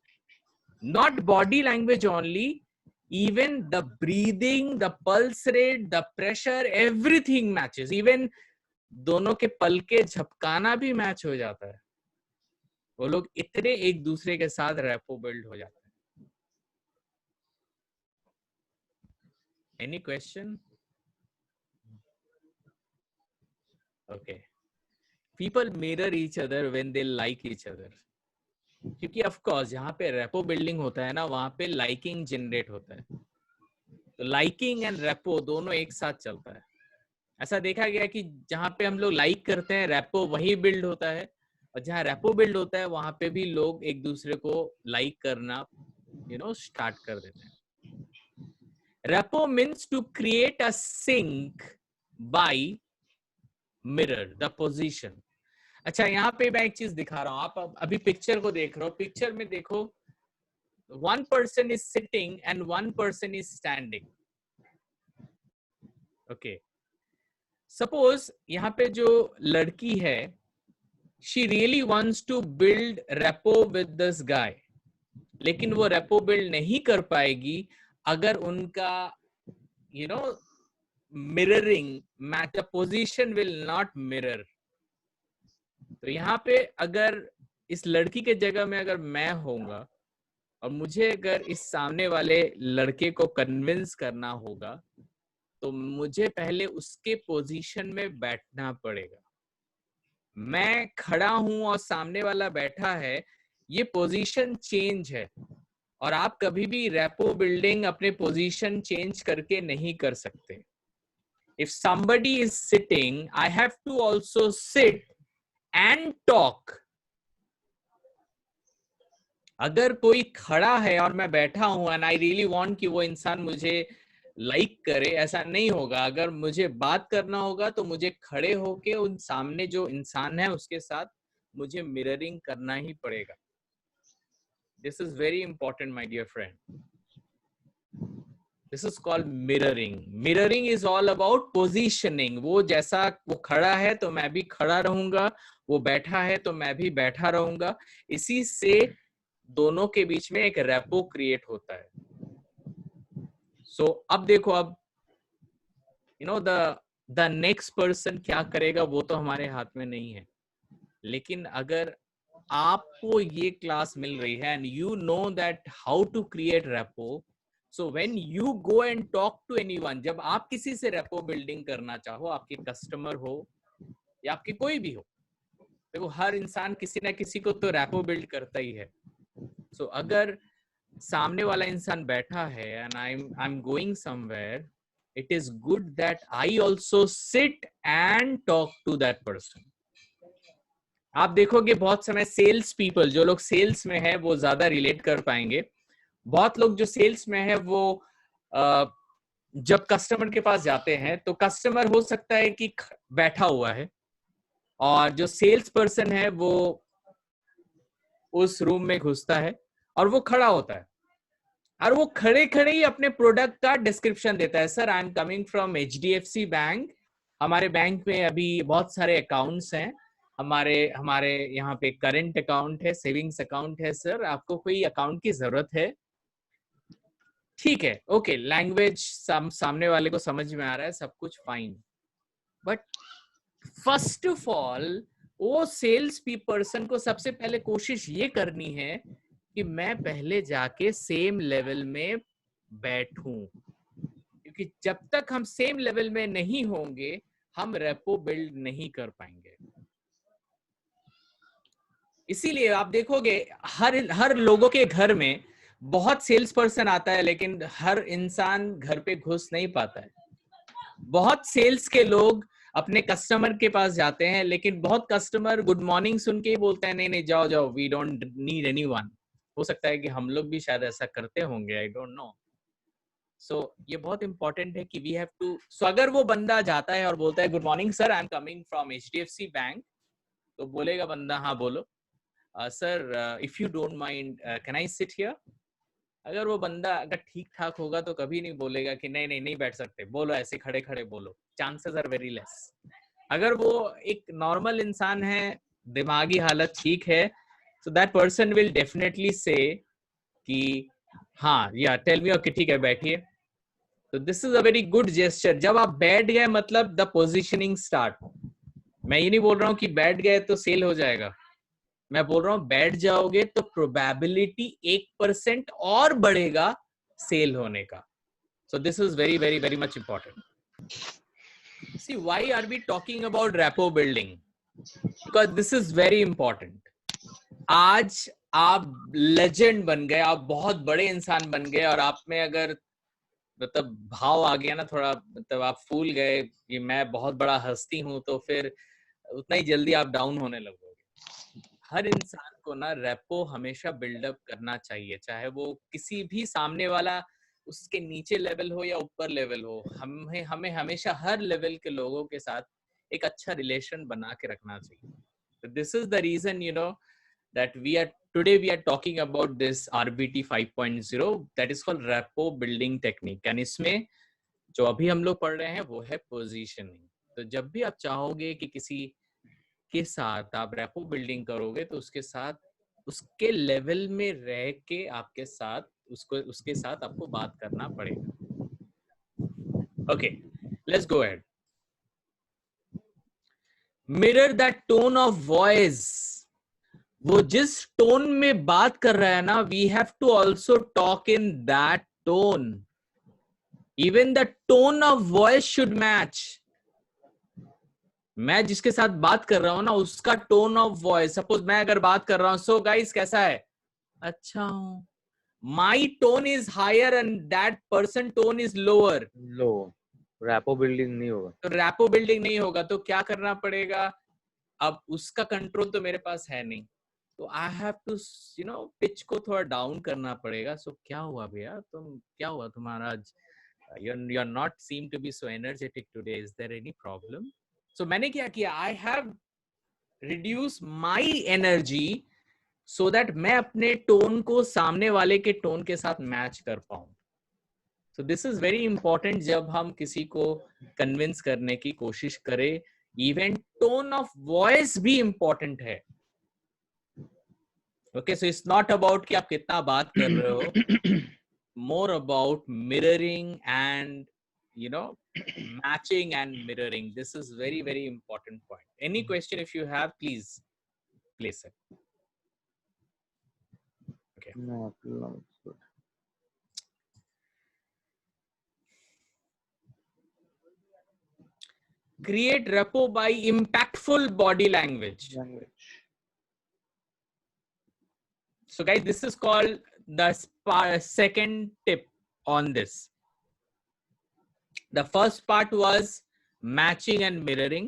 Speaker 1: Not body language only, even the breathing, the pulse rate, the pressure, everything matches. Even दोनों के पल के झपकाना भी match हो जाता है. वो लोग इतने एक दूसरे के साथ रैपो बिल्ड हो जाते हैं. Any question? Okay. People mirror each other when they like each other. क्योंकि ऑफ कोर्स जहाँ पे रेपो बिल्डिंग होता है ना, वहां पे लाइकिंग जनरेट होता है. तो लाइकिंग एंड रेपो दोनों एक साथ चलता है. ऐसा देखा गया कि जहाँ पे हम लोग लाइक करते हैं, रेपो वही बिल्ड होता है, और जहाँ रेपो बिल्ड होता है वहां पे भी लोग एक दूसरे को लाइक करना स्टार्ट कर देते हैं. Rapport means to create a sync by mirror the position. अच्छा, यहाँ पे मैं एक चीज दिखा रहा हूँ. आप अभी पिक्चर को देख रहे हो. पिक्चर में देखो, one person is sitting and one person is standing. Okay. Suppose यहाँ पे जो लड़की है, she really wants to build rapport with this guy, लेकिन वो rapport build नहीं कर पाएगी अगर उनका mirroring match, the position will not mirror. तो यहाँ पे अगर इस लड़की के जगह में अगर मैं होऊंगा और मुझे अगर इस सामने वाले लड़के को कन्विंस करना होगा, तो मुझे पहले उसके पोजीशन में बैठना पड़ेगा. मैं खड़ा हूं और सामने वाला बैठा है, ये पोजीशन चेंज है, और आप कभी भी रेपो बिल्डिंग अपने पोजीशन चेंज करके नहीं कर सकते. If somebody is sitting, I have to also sit and talk. अगर कोई खड़ा है और मैं बैठा हूं and I really want कि वो इंसान मुझे लाइक करे, ऐसा नहीं होगा. अगर मुझे बात करना होगा तो मुझे खड़े होके उन सामने जो इंसान है उसके साथ मुझे मिररिंग करना ही पड़ेगा. This is very important, my dear friend. This is called mirroring. Mirroring is all about positioning. वो जैसा वो खड़ा है तो मैं भी खड़ा रहूंगा, वो बैठा है तो मैं भी बैठा रहूंगा. इसी से दोनों के बीच में एक रेपो क्रिएट होता है. So अब देखो, अब the next person क्या करेगा वो तो हमारे हाथ में नहीं है, लेकिन अगर आपको ये क्लास मिल रही है and you know that how to create rapport, so when you go and talk to anyone, जब आप किसी से रेपो बिल्डिंग करना चाहो, आपके कस्टमर हो या आपके कोई भी हो, देखो हर इंसान किसी ना किसी को तो रेपो बिल्ड करता ही है. So अगर सामने वाला इंसान बैठा है and I'm going somewhere, it is good that I also sit and talk to that person. आप देखोगे बहुत समय सेल्स पीपल, जो लोग सेल्स में है वो ज्यादा रिलेट कर पाएंगे. बहुत लोग जो सेल्स में है वो जब कस्टमर के पास जाते हैं तो कस्टमर हो सकता है कि बैठा हुआ है, और जो सेल्स पर्सन है वो उस रूम में घुसता है और वो खड़ा होता है, और वो खड़े खड़े ही अपने प्रोडक्ट का डिस्क्रिप्शन देता है. Sir, I am coming from HDFC bank. हमारे बैंक में अभी बहुत सारे अकाउंट्स हैं. हमारे यहाँ पे करंट अकाउंट है, सेविंग्स अकाउंट है. सर, आपको कोई अकाउंट की जरूरत है? ठीक है, ओके, लैंग्वेज सामने वाले को समझ में आ रहा है, सब कुछ fine. But first of all वो सेल्स पर्सन को सबसे पहले कोशिश ये करनी है कि मैं पहले जाके सेम लेवल में बैठूं, क्योंकि जब तक हम सेम लेवल में नहीं होंगे हम रेपो बिल्ड नहीं कर पाएंगे. इसीलिए आप देखोगे हर लोगों के घर में बहुत सेल्स पर्सन आता है, लेकिन हर इंसान घर पे घुस नहीं पाता है. बहुत सेल्स के लोग अपने कस्टमर के पास जाते हैं, लेकिन बहुत कस्टमर गुड मॉर्निंग सुन के ही बोलते हैं, नहीं नहीं जाओ जाओ, वी डोंट नीड एनीवन. हो सकता है कि हम लोग भी शायद ऐसा करते होंगे, आई डोंट नो. सो ये बहुत इंपॉर्टेंट है कि वी हैव टू, सो अगर वो बंदा जाता है और बोलता है good morning sir, I am coming from HDFC bank, तो बोलेगा बंदा हाँ बोलो, sir if you don't mind can I sit here. अगर वो बंदा अगर ठीक ठाक होगा तो कभी नहीं बोलेगा कि नहीं नहीं नहीं बैठ सकते, बोलो ऐसे खड़े खड़े बोलो, चांसेस आर वेरी लेस। अगर वो एक नॉर्मल इंसान है, दिमागी हालत ठीक है, so that person will definitely say कि हाँ या टेल मी, ओके ठीक है बैठिए। तो this is a very good gesture. जब आप बैठ गए मतलब द पोजिशनिंग स्टार्ट। मैं ये नहीं बोल रहा हूँ कि बैठ गए तो सेल हो जाएगा, मैं बोल रहा हूँ बैठ जाओगे तो प्रोबेबिलिटी 1% और बढ़ेगा सेल होने का। So this is very very very much important. See why are we talking about rapport building? Because this is very important. आज आप लेजेंड बन गए, आप बहुत बड़े इंसान बन गए, और आप में अगर मतलब भाव आ गया ना थोड़ा, मतलब आप फूल गए कि मैं बहुत बड़ा हस्ती हूं, तो फिर उतना ही जल्दी आप डाउन होने लगोगे। हर इंसान को ना रेपो हमेशा बिल्डअप करना चाहिए, चाहे वो किसी भी सामने वाला उसके नीचे लेवल हो या ऊपर लेवल हो। हमें हमेशा हर लेवल के लोगों के साथ एक अच्छा रिलेशन बना के रखना चाहिए। This is the reason that today we are talking about this RBT 5.0 that is called Rapport Building Technique, and इसमें जो अभी हम लोग पढ़ रहे हैं वो है पोजीशनिंग। तो जब भी आप चाहोगे कि किसी के साथ आप रैपो बिल्डिंग करोगे तो उसके साथ उसके लेवल में रह के आपके साथ उसके साथ आपको बात करना पड़ेगा। Okay, let's go ahead. Mirror that tone of voice. वो जिस टोन में बात कर रहा है ना, we have to also talk in that tone. Even the tone of voice should match. मैं जिसके साथ बात कर रहा हूं ना, उसका टोन ऑफ वॉइस, सपोज मैं अगर बात कर रहा हूं, सो गाइस कैसा है, अच्छा हूं, my tone is higher and that person tone is lower,
Speaker 3: low, rapport building नहीं होगा।
Speaker 1: तो रैपो बिल्डिंग नहीं होगा। तो क्या करना पड़ेगा? अब उसका कंट्रोल तो मेरे पास है नहीं, तो आई हैव टू पिच को थोड़ा डाउन करना पड़ेगा। सो क्या हुआ भैया, तुम क्या हुआ तुम्हारा आज, you are not seem to be so energetic today, is there any problem? So मैंने क्या किया, I have reduce my energy so that मैं अपने टोन को सामने वाले के टोन के साथ मैच कर पाऊं। सो दिस इज वेरी इंपॉर्टेंट। जब हम किसी को कन्विंस करने की कोशिश करें, इवन टोन ऑफ वॉइस भी इंपॉर्टेंट है। Okay, so it's not about कि आप कितना बात कर रहे हो, more about mirroring and matching and mirroring. This is very very important point. Any question if you have, please place it. Okay.
Speaker 3: No, it's good.
Speaker 1: Create rapport by impactful body language. So guys, this is called the second tip on this. The first part was matching and mirroring.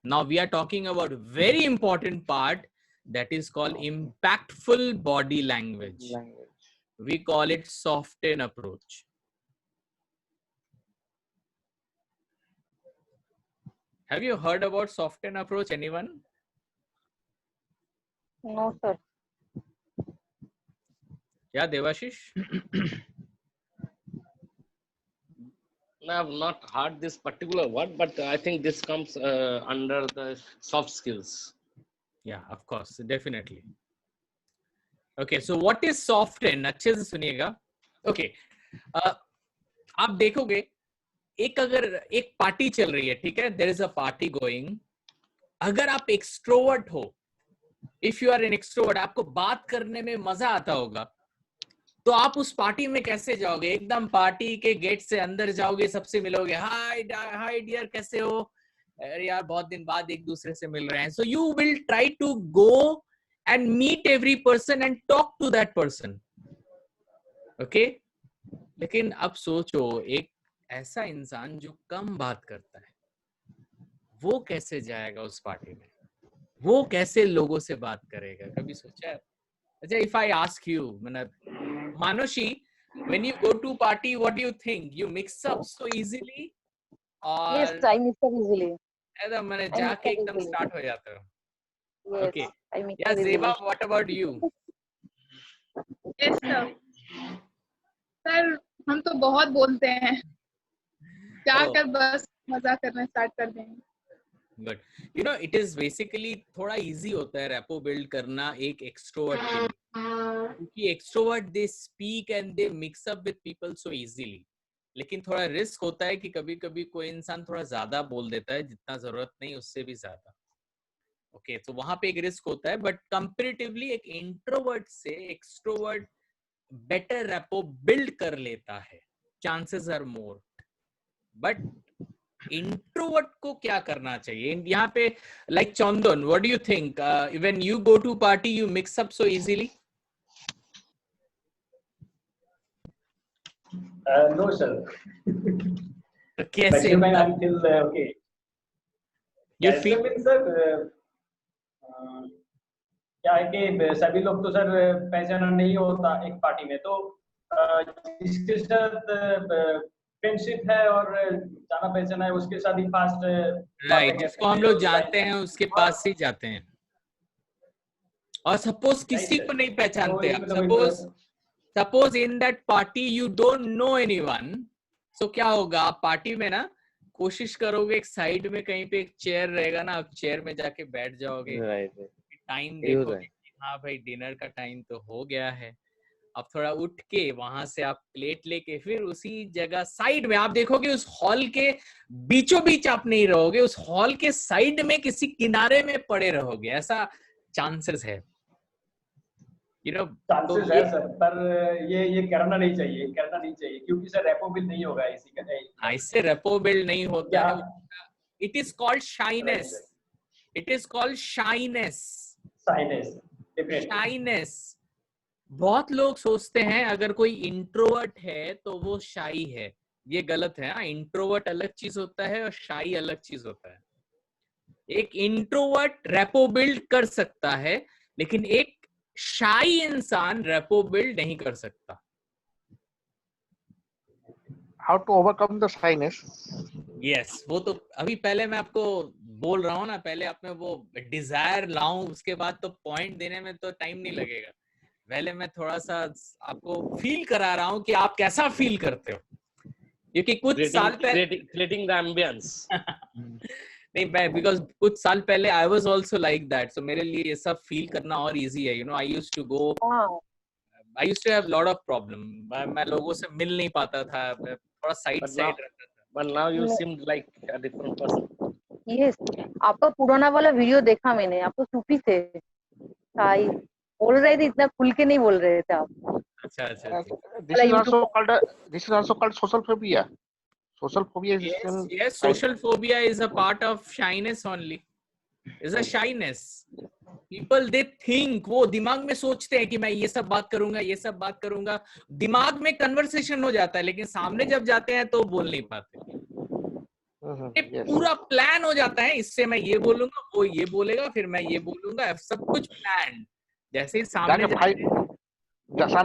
Speaker 1: Now we are talking about very important part that is called impactful body language. We call it soften approach. Have you heard about soften approach, anyone?
Speaker 5: No, sir.
Speaker 1: Yeah, Devashish?
Speaker 2: I have not heard this particular word, but I think this comes under the soft skills.
Speaker 1: Yeah, of course, definitely. Okay, so what is soften? अच्छे से सुनिएगा. Okay, आप देखोगे अगर एक party चल रही है, ठीक है, there is a party going. अगर आप एक्सट्रोवर्ट हो, if you are an extrovert, आपको बात करने में मजा आता होगा, तो आप उस पार्टी में कैसे जाओगे? एकदम पार्टी के गेट से अंदर जाओगे, सबसे मिलोगे, हाय डियर कैसे हो, अरे यार बहुत दिन बाद एक दूसरे से मिल रहे हैं। So you will try to go and meet every person and talk to that person. Okay, लेकिन अब सोचो एक ऐसा इंसान जो कम बात करता है, वो कैसे जाएगा उस पार्टी में? वो कैसे लोगों से बात करेगा? कभी सोचा है? अच्छा, if I ask you, Manoshi, when you go to party, what do you think? You mix up so easily, or
Speaker 5: Yes, I mix up easily.
Speaker 1: एकदम मैंने
Speaker 5: I mix
Speaker 1: जाके
Speaker 5: up
Speaker 1: एकदम
Speaker 5: easily.
Speaker 1: start हो जाते हो?
Speaker 5: Yes,
Speaker 1: Okay.
Speaker 5: I mix
Speaker 1: Yeah,
Speaker 5: up easily.
Speaker 1: Zeba, what about you?
Speaker 6: Yes sir. Sir हम तो बहुत बोलते हैं, जाकर बस मजा करना स्टार्ट कर देंगे।
Speaker 1: But you know, it is basically थोड़ा easy होता है रैपो बिल्ड करना एक एक्सट्रोवर्ट के लिए, क्योंकि extrovert they speak and they mix up with people so easily. लेकिन थोड़ा रिस्क होता है कि कभी कभी कोई इंसान थोड़ा ज्यादा बोल देता है, जितना जरूरत नहीं उससे भी ज्यादा। ओके, तो वहां पे एक रिस्क होता है, बट कंपैरेटिवली एक इंट्रोवर्ट से एक्सट्रोवर्ट बेटर रैपो बिल्ड कर लेता है, chances are more. But introvert को क्या करना चाहिए यहाँ पे? Like Chandan, what do you think when you go to party you mix up so easily?
Speaker 7: No, sir.
Speaker 1: कैसे
Speaker 7: Maximum time I'm still okay.
Speaker 1: you
Speaker 7: कैसे
Speaker 1: feel?
Speaker 7: means sir, क्या है कि सभी लोग तो सर पहचाना नहीं होता एक पार्टी में, तो जिसके साथ फ्रेंडशिप है और जाना पहचाना है उसके साथ ही फास्ट
Speaker 1: राइट, जिसको हम लोग जानते हैं उसके पास ही जाते हैं। और सपोज किसी को नहीं पहचानते आप, suppose in that party you don't know anyone, so क्या होगा? आप पार्टी में ना कोशिश करोगे एक साइड में कहीं पे एक चेयर रहेगा ना, आप चेयर में जाके बैठ जाओगे, टाइम देखोगे कि हाँ भाई डिनर का टाइम तो हो गया है। अब थोड़ा उठ के वहां से आप प्लेट लेके फिर उसी जगह साइड में आप देखोगे, उस हॉल के बीचों बीच आप नहीं रहोगे, उस हॉल के साइड में किसी किनारे में पड़े रहोगे, ऐसा चांसेस है। You know,
Speaker 7: चांसेस है सर, पर ये करना नहीं चाहिए क्योंकि सर रेपो बिल्ड नहीं होगा इसी का।
Speaker 1: इससे रेपो बिल्ड नहीं होता है। It is called shyness, it is called shyness. बहुत लोग सोचते हैं अगर कोई इंट्रोवर्ट है तो वो शाई है, ये गलत है। इंट्रोवर्ट अलग चीज होता है और शाई अलग चीज होता है। एक इंट्रोवर्ट रेपो बिल्ड कर सकता है, लेकिन एक शाई इंसान रेपो बिल्ड नहीं कर सकता।
Speaker 4: How to overcome the shyness?
Speaker 1: Yes, वो तो अभी पहले मैं आपको बोल रहा हूँ ना, पहले आप में वो डिजायर लाऊं, उसके बाद तो पॉइंट देने में तो टाइम नहीं लगेगा। पहले मैं थोड़ा सा आपको फील करा रहा हूँ कि आप कैसा फील करते हो, क्योंकि कुछ साल पहले
Speaker 2: creating the ambience
Speaker 1: नहीं, मैं बिकॉज कुछ साल पहले I was also like that, so मेरे लिए ये सब फील करना और इजी है। You know, I used to have lot of problem, मैं लोगों से मिल नहीं पाता था, मैं थोड़ा साइड रहता था।
Speaker 2: But now you seem like a different person.
Speaker 5: Yes, आपका पुराना वाला वीडियो देखा मैंने, आप तो चुप ही थे, शाई बोल रहे थे, इतना खुल के नहीं बोल रहे थे आप।
Speaker 1: अच्छा अच्छा।
Speaker 4: This is also called social phobia. Social phobia is
Speaker 1: yes, social phobia is a part of shyness only. Is a shyness. People they think, वो दिमाग में सोचते हैं कि मैं ये सब बात करूंगा, ये सब बात करूंगा, दिमाग में कन्वर्सेशन हो जाता है, लेकिन सामने जब जाते हैं तो बोल नहीं पाते। पूरा प्लान हो जाता है, इससे मैं ये बोलूंगा, वो ये बोलेगा, फिर मैं ये बोलूंगा, सब कुछ प्लान। जैसे ही सामने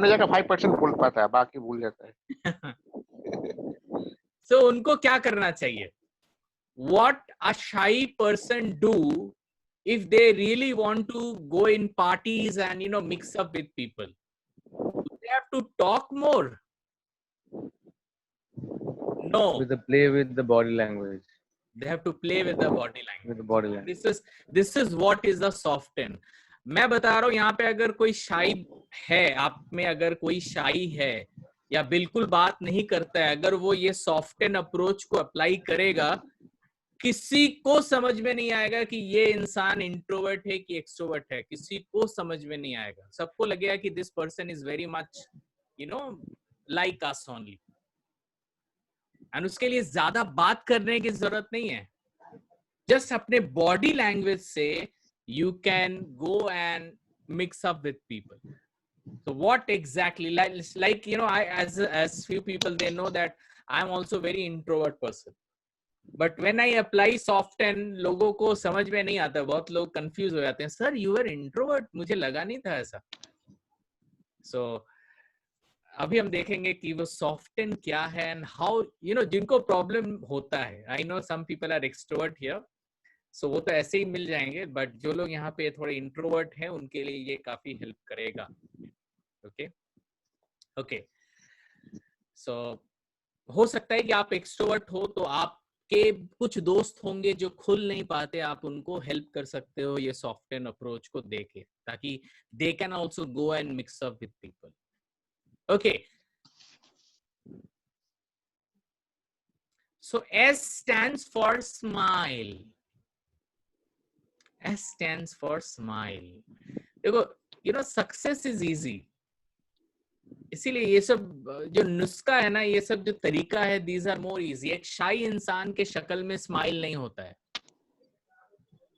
Speaker 4: जाकर 5% बोल पाता है, बाकी भूल जाता है।
Speaker 1: So उनको क्या करना चाहिए? What a shy person do if they really want to go in parties and mix up with people? They have to talk more. No.
Speaker 3: Play with the body language.
Speaker 1: They have to play with the body language. With the body language. This is what is the soften. मैं बता रहा हूँ, यहाँ पे अगर कोई शाई है, आप में अगर कोई शाई है या बिल्कुल बात नहीं करता है, अगर वो ये सॉफ्टन अप्रोच को अप्लाई करेगा, किसी को समझ में नहीं आएगा कि ये इंसान इंट्रोवर्ट है कि एक्सट्रोवर्ट है, किसी को समझ में नहीं आएगा। सबको लगेगा कि this person is very much like us only. And उसके लिए ज्यादा बात करने की जरूरत नहीं है, जस्ट अपने बॉडी लैंग्वेज से you can go and mix up with people. So what exactly, like I as few people, they know that I'm also very introvert person, but when I apply soften, लोगों को समझ में नहीं आता, बहुत लोग confuse हो जाते हैं, sir you are introvert, मुझे लगा नहीं था ऐसा। So अभी हम देखेंगे कि वो सॉफ्टन क्या है एंड हाउ जिनको प्रॉब्लम होता है. I know some people are extrovert here, so वो तो ऐसे ही मिल जाएंगे, बट जो लोग यहाँ पे थोड़े इंट्रोवर्ट हैं उनके लिए ये काफी हेल्प करेगा. ओके. सो हो सकता है कि आप एक्सट्रोवर्ट हो तो आपके कुछ दोस्त होंगे जो खुल नहीं पाते, आप उनको हेल्प कर सकते हो ये सॉफ्टन अप्रोच को देके, ताकि they can also go and mix up with people. Okay. So S stands for smile. S stands for smile. देखो, success is easy. इसीलिए ये सब जो नुस्खा है ना, ये सब जो तरीका है, these are more easy. एक शाई इंसान के शक्ल में स्माइल नहीं होता है.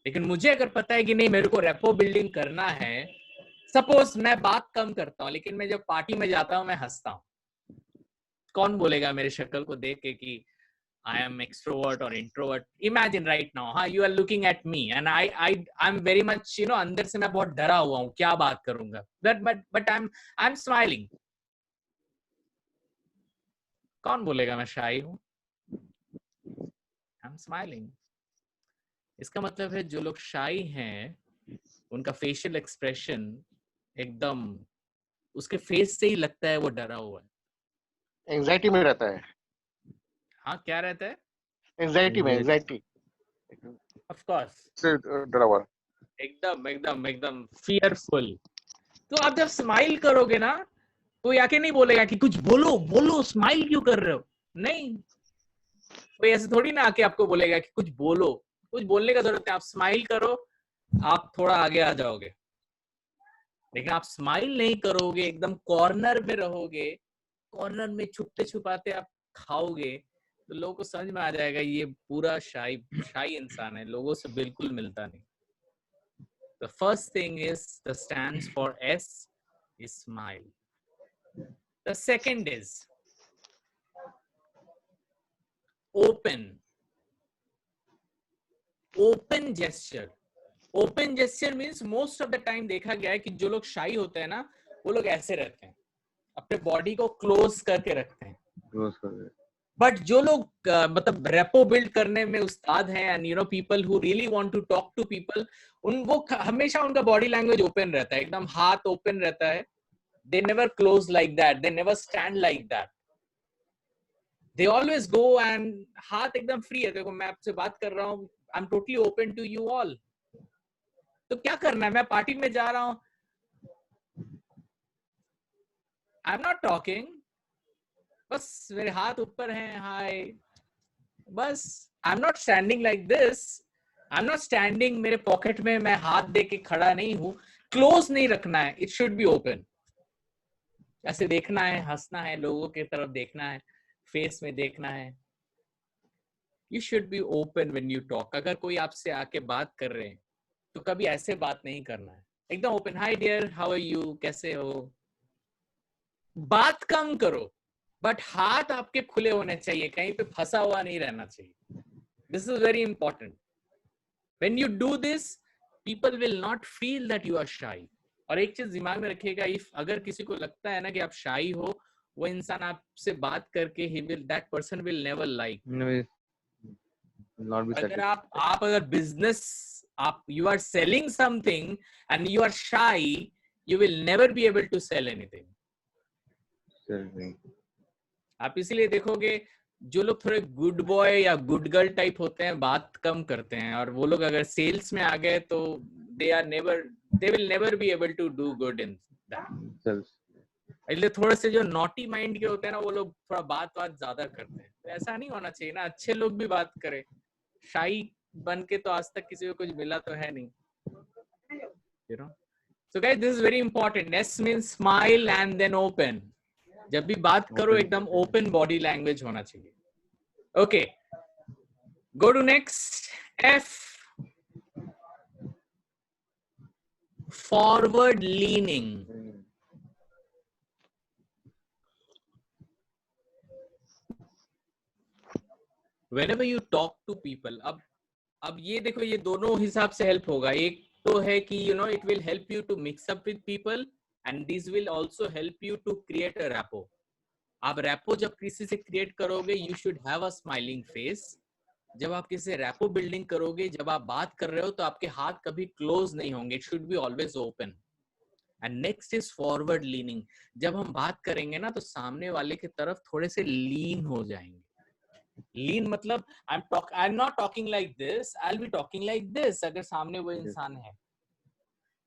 Speaker 1: लेकिन मुझे अगर पता है कि नहीं मेरे को रेपो बिल्डिंग करना है, सपोज मैं बात कम करता हूँ लेकिन मैं जब पार्टी में जाता हूँ मैं हंसता हूँ, कौन बोलेगा मेरे शक्ल को देख के कि I am extrovert or introvert? Imagine right now, you are looking at me and I'm very much, अंदर से मैं बहुत डरा हुआ हूँ, क्या बात करूंगा, but I'm smiling. कौन बोलेगा मैं शाई हूँ? I'm smiling. इसका मतलब है जो लोग शाई हैं उनका फेशियल एक्सप्रेशन एकदम उसके फेस से ही लगता है वो डरा हुआ है.
Speaker 4: एंजाइटी में रहता है.
Speaker 1: हाँ, क्या रहता है?
Speaker 4: एंजाइटी
Speaker 1: ऑफ कोर्स
Speaker 4: से डरा हुआ.
Speaker 1: एकदम फियरफुल. तो आप जब स्माइल करोगे ना, कोई आके नहीं बोलेगा कि कुछ बोलो, स्माइल क्यों कर रहे हो. नहीं, कोई ऐसे थोड़ी ना आके आपको बोलेगा कि कुछ बोलने का जरूरत है. आप स्माइल करो, आप थोड़ा आगे आ जाओगे. लेकिन आप स्माइल नहीं करोगे, एकदम कॉर्नर में रहोगे, कॉर्नर में छुपते छुपाते आप खाओगे, तो लोगों को समझ में आ जाएगा ये पूरा शाई इंसान है, लोगों से बिल्कुल मिलता नहीं. The first thing is the stands for S is smile. The second is open gesture. Open gesture means most of the time देखा गया है कि जो लोग शाई होते हैं ना, वो लोग ऐसे रहते हैं, अपने बॉडी को क्लोज करके रखते हैं. बट जो लोग मतलब रेपो बिल्ड करने में उस्ताद हैं and people who really want to talk to people, वो हमेशा उनका बॉडी लैंग्वेज ओपन रहता है, एकदम हाथ ओपन रहता है. They never close like that, they never stand like that, they always go and हाथ एकदम फ्री है. देखो मैं आपसे बात कर रहा हूँ, I am totally open to you all. तो क्या करना है, मैं पार्टी में जा रहा हूँ, आई एम नॉट टॉकिंग, बस मेरे हाथ ऊपर हैं, हाय, बस. I am not standing like this, I am not standing मेरे पॉकेट में मैं हाथ दे के खड़ा नहीं हूं. क्लोज नहीं रखना है, इट शुड बी ओपन. ऐसे देखना है, हंसना है, लोगों की तरफ देखना है, फेस में देखना है. You should be open when you talk. अगर कोई आपसे आके बात कर रहे हैं तो कभी ऐसे बात नहीं करना है, एकदम open. Hi dear, how are you, कैसे हो. बात कम करो, बट हाथ आपके खुले होने चाहिए, कहीं पे फंसा हुआ नहीं रहना चाहिए. This is very important. When you do this, people will not feel that you are shy. और एक चीज दिमाग में रखिएगा, इफ अगर किसी को लगता है ना कि आप शाई हो, वो इंसान आपसे बात करके that person will never like. अगर आप अगर बिजनेस, आप you are selling something and you are shy, you will never be able to sell anything. आप इसीलिए देखोगे जो लोग थोड़े गुड बॉय या गुड गर्ल टाइप होते हैं, बात कम करते हैं, और वो लोग अगर सेल्स में आ गए तो they will never be able to do good in that. इसलिए थोड़े से जो नॉटी माइंड के होते हैं ना, वो लोग थोड़ा बात ज्यादा करते हैं. तो ऐसा नहीं होना चाहिए ना, अच्छे लोग भी बात करें. शाई बन के तो आज तक किसी को कुछ मिला तो है नहीं, So guys, this is very important. S means smile and then open. जब भी बात करो एकदम ओपन बॉडी लैंग्वेज होना चाहिए. Okay, go to next. F, forward leaning. Whenever you talk to people, अब ये देखो, ये दोनों हिसाब से हेल्प होगा. एक तो है कि it will help you to mix up with people, and these will also help you to create a rapport. आप रैपो जब किसी से क्रिएट करोगे, you should have a smiling face. जब आप किसी से रैपो बिल्डिंग करोगे, जब आप बात कर रहे हो तो आपके हाथ कभी क्लोज नहीं होंगे. It should be always open. And next is forward leaning. जब हम बात करेंगे ना तो सामने वाले की तरफ थोड़े से लीन हो जाएंगे. लीन मतलब I'm not talking like this, I'll be talking like this. अगर सामने वो इंसान है,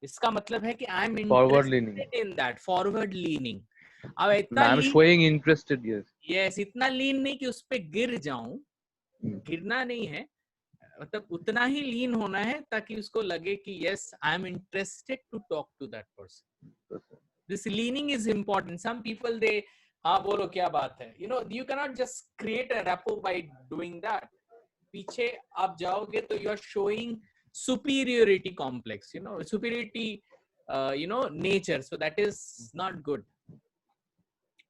Speaker 1: इसका मतलब है कि I'm interested in that. Forward leaning. अब इतना
Speaker 3: I'm showing interested.
Speaker 1: Yes, इतना लीन नहीं कि उस पे गिर जाऊं. गिरना नहीं है, मतलब उतना ही लीन होना है ताकि उसको लगे कि yes, I am interested to talk to that person. This leaning is important. Some people they हाँ बोलो क्या बात है, you know, you cannot just create a rapport by doing that. पीछे आप जाओगे तो you are showing superiority complex, you know, superiority, nature. So that is not good.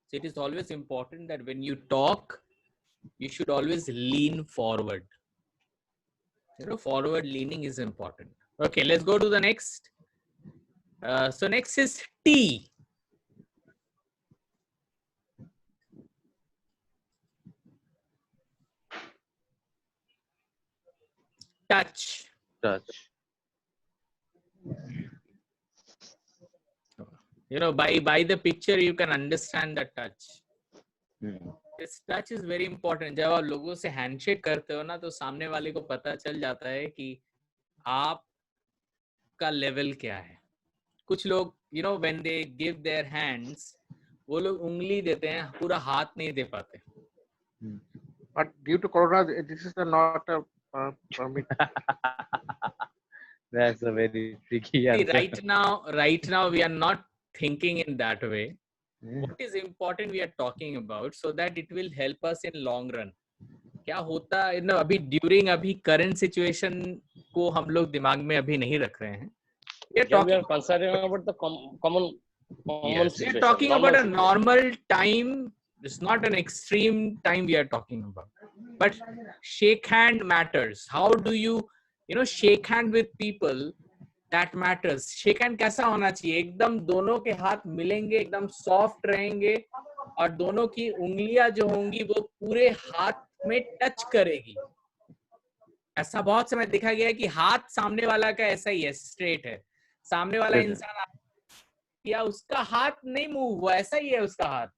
Speaker 1: So it is always important that when you talk, you should always lean forward. You know, forward leaning is important. Okay, let's go to the next. So next is T. Touch. You know, by the picture you can understand the touch. This touch is very important. जब आप लोगों से handshake करते हो ना तो सामने वाले को पता चल जाता है कि आपका लेवल क्या है. कुछ लोग, you know, when they give their hands, वो लोग उंगली देते हैं, पूरा हाथ नहीं दे पाते.
Speaker 4: But due to Corona, this is not a permit.
Speaker 3: That's a very tricky answer.
Speaker 1: Right now we are not thinking in that way. What is important we are talking about, so that it will help us in long run. क्या होता है ना, अभी current situation को हम लोग दिमाग में अभी नहीं रख रहे हैं. We are talking
Speaker 2: about the common
Speaker 1: yes,
Speaker 2: situation.
Speaker 1: we are talking about a normal time. It's not an extreme time we are talking about. But shake hand matters. How do you shake hand with people? That matters. Shake hand कैसा होना चाहिए? एकदम दोनों के हाथ मिलेंगे, एकदम soft रहेंगे और दोनों की उंगलियां जो होंगी वो पूरे हाथ में टच करेगी. ऐसा बहुत समय देखा गया है कि हाथ सामने वाला का ऐसा ही है, स्ट्रेट है. सामने वाला इंसान या उसका हाथ नहीं मूव हुआ, ऐसा ही है उसका हाथ.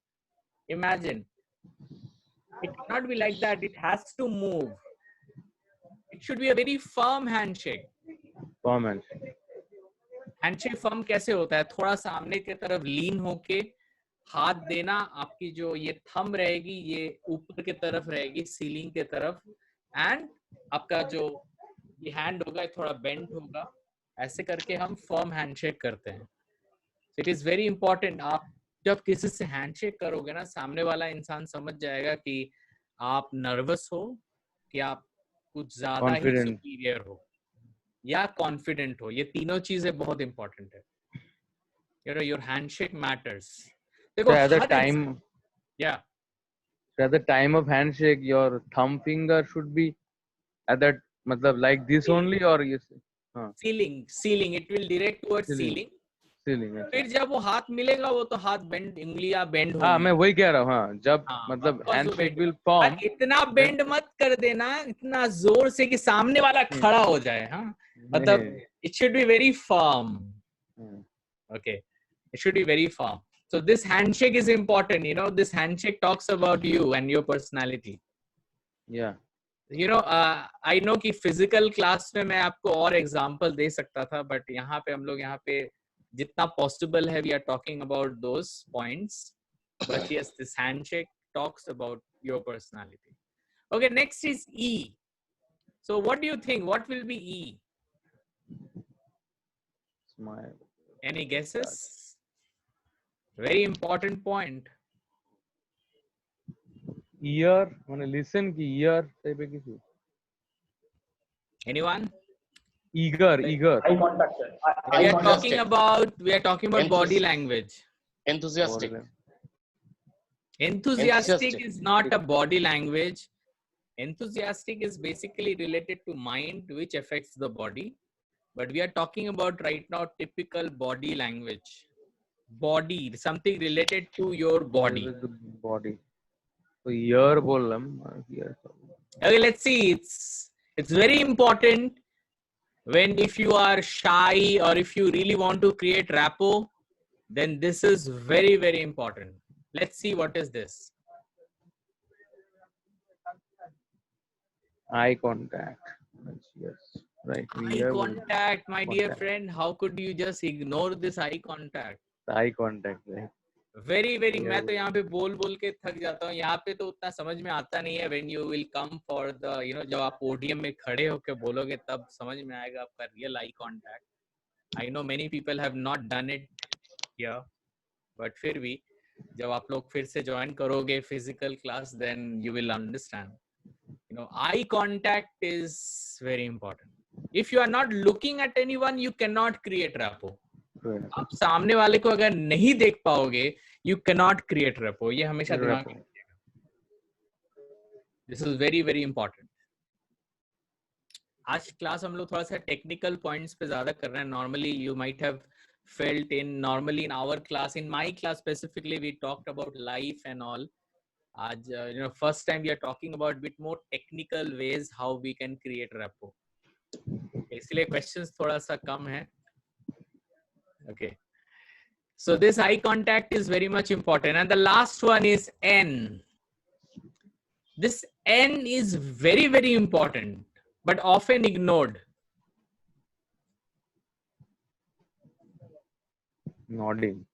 Speaker 1: Imagine. It cannot be like that. It has to move. It should be a very firm handshake.
Speaker 3: Firm handshake.
Speaker 1: Handshake firm कैसे होता है? थोड़ा सामने की तरफ लीन होके हाथ देना, आपकी जो ये थंब रहेगी ये ऊपर की तरफ रहेगी, सीलिंग की तरफ, एंड आपका जो ये हैंड होगा थोड़ा बेंड होगा. ऐसे करके हम फर्म हैंडशेक करते हैं. It is very important. आप जब किसी से हैंडशेक करोगे ना, सामने वाला इंसान समझ जाएगा कि आप नर्वस हो, कि आप कुछ ज्यादा ही सुपीरियर हो या कॉन्फिडेंट हो. ये तीनों चीजें बहुत इंपॉर्टेंट है. Your handshake matters. देखो
Speaker 3: at the time,
Speaker 1: at
Speaker 3: the time of handshake, your thumb finger should be at that, matlab like this only, or yes,
Speaker 1: ceiling. It will direct towards ceiling. फिर जब वो हाथ मिलेगा वो तो हाथ बेंड, उंगलियां बेंड होंगी.
Speaker 3: हाँ, मैं वही कह रहा हूँ. हाँ, जब मतलब हैंडशेक विल फॉर्म.
Speaker 1: इतना बेंड मत कर देना, इतना जोर से कि सामने वाला खड़ा हो जाए. हाँ, मतलब it should be very firm. Okay, it should be very firm. So this handshake is important. You know, this handshake talks about you and your personality.
Speaker 3: Yeah.
Speaker 1: You know, I know कि physical class में मैं आपको और example दे सकता था, but यहाँ पे हम लोग यहाँ पे जितना possible है we are talking about those points. But yes, this handshake talks about your personality. Okay, next is E. So what do you think? What will be E?
Speaker 3: Smile.
Speaker 1: Any guesses? Very important point.
Speaker 3: Ear, मैंने listen की ear type है किसी.
Speaker 1: Anyone?
Speaker 3: Eager.
Speaker 7: Eye contact.
Speaker 1: We are talking about body language.
Speaker 2: Enthusiastic.
Speaker 1: Enthusiastic is not a body language. Enthusiastic is basically related to mind, which affects the body. But we are talking about right now typical body language. body, something related to your body.
Speaker 3: Body. So ear bolam. Ear.
Speaker 1: Okay, let's see. It's very important when if you are shy or if you really want to create rapport, then this is very, very important. Let's see what is this.
Speaker 3: Eye contact. Yes. Right.
Speaker 1: Eye contact, my dear friend. How could you just ignore this eye contact?
Speaker 3: Eye contact. Right.
Speaker 1: Very, very. मैं तो यहाँ पे बोल के थक जाता हूँ. यहाँ पे तो उतना समझ में आता नहीं है. When you will come for the, जब आप पोडियम में खड़े होके बोलोगे तब समझ में आएगा आपका real eye contact. I know many people have not done it here, but फिर भी जब आप लोग फिर से join करोगे physical class, then you will understand. Eye contact is very important. If you are not looking at anyone, you cannot create rapport. आप सामने वाले को अगर नहीं देख पाओगे, you cannot create rapport. ये हमेशा दिमाग में रखिएगा. This is very, very important. आज क्लास हम लोग थोड़ा सा टेक्निकल पॉइंट्स पे ज्यादा कर रहे हैं. Normally, you might have felt normally in our class, in my class specifically, we talked about life and all. आज first time we are talking about bit more technical ways how we can create rapport. इसलिए questions थोड़ा सा कम है. Okay. So this eye contact is very much important. And the last one is N. This N is very, very important, but often ignored.
Speaker 3: Nodding.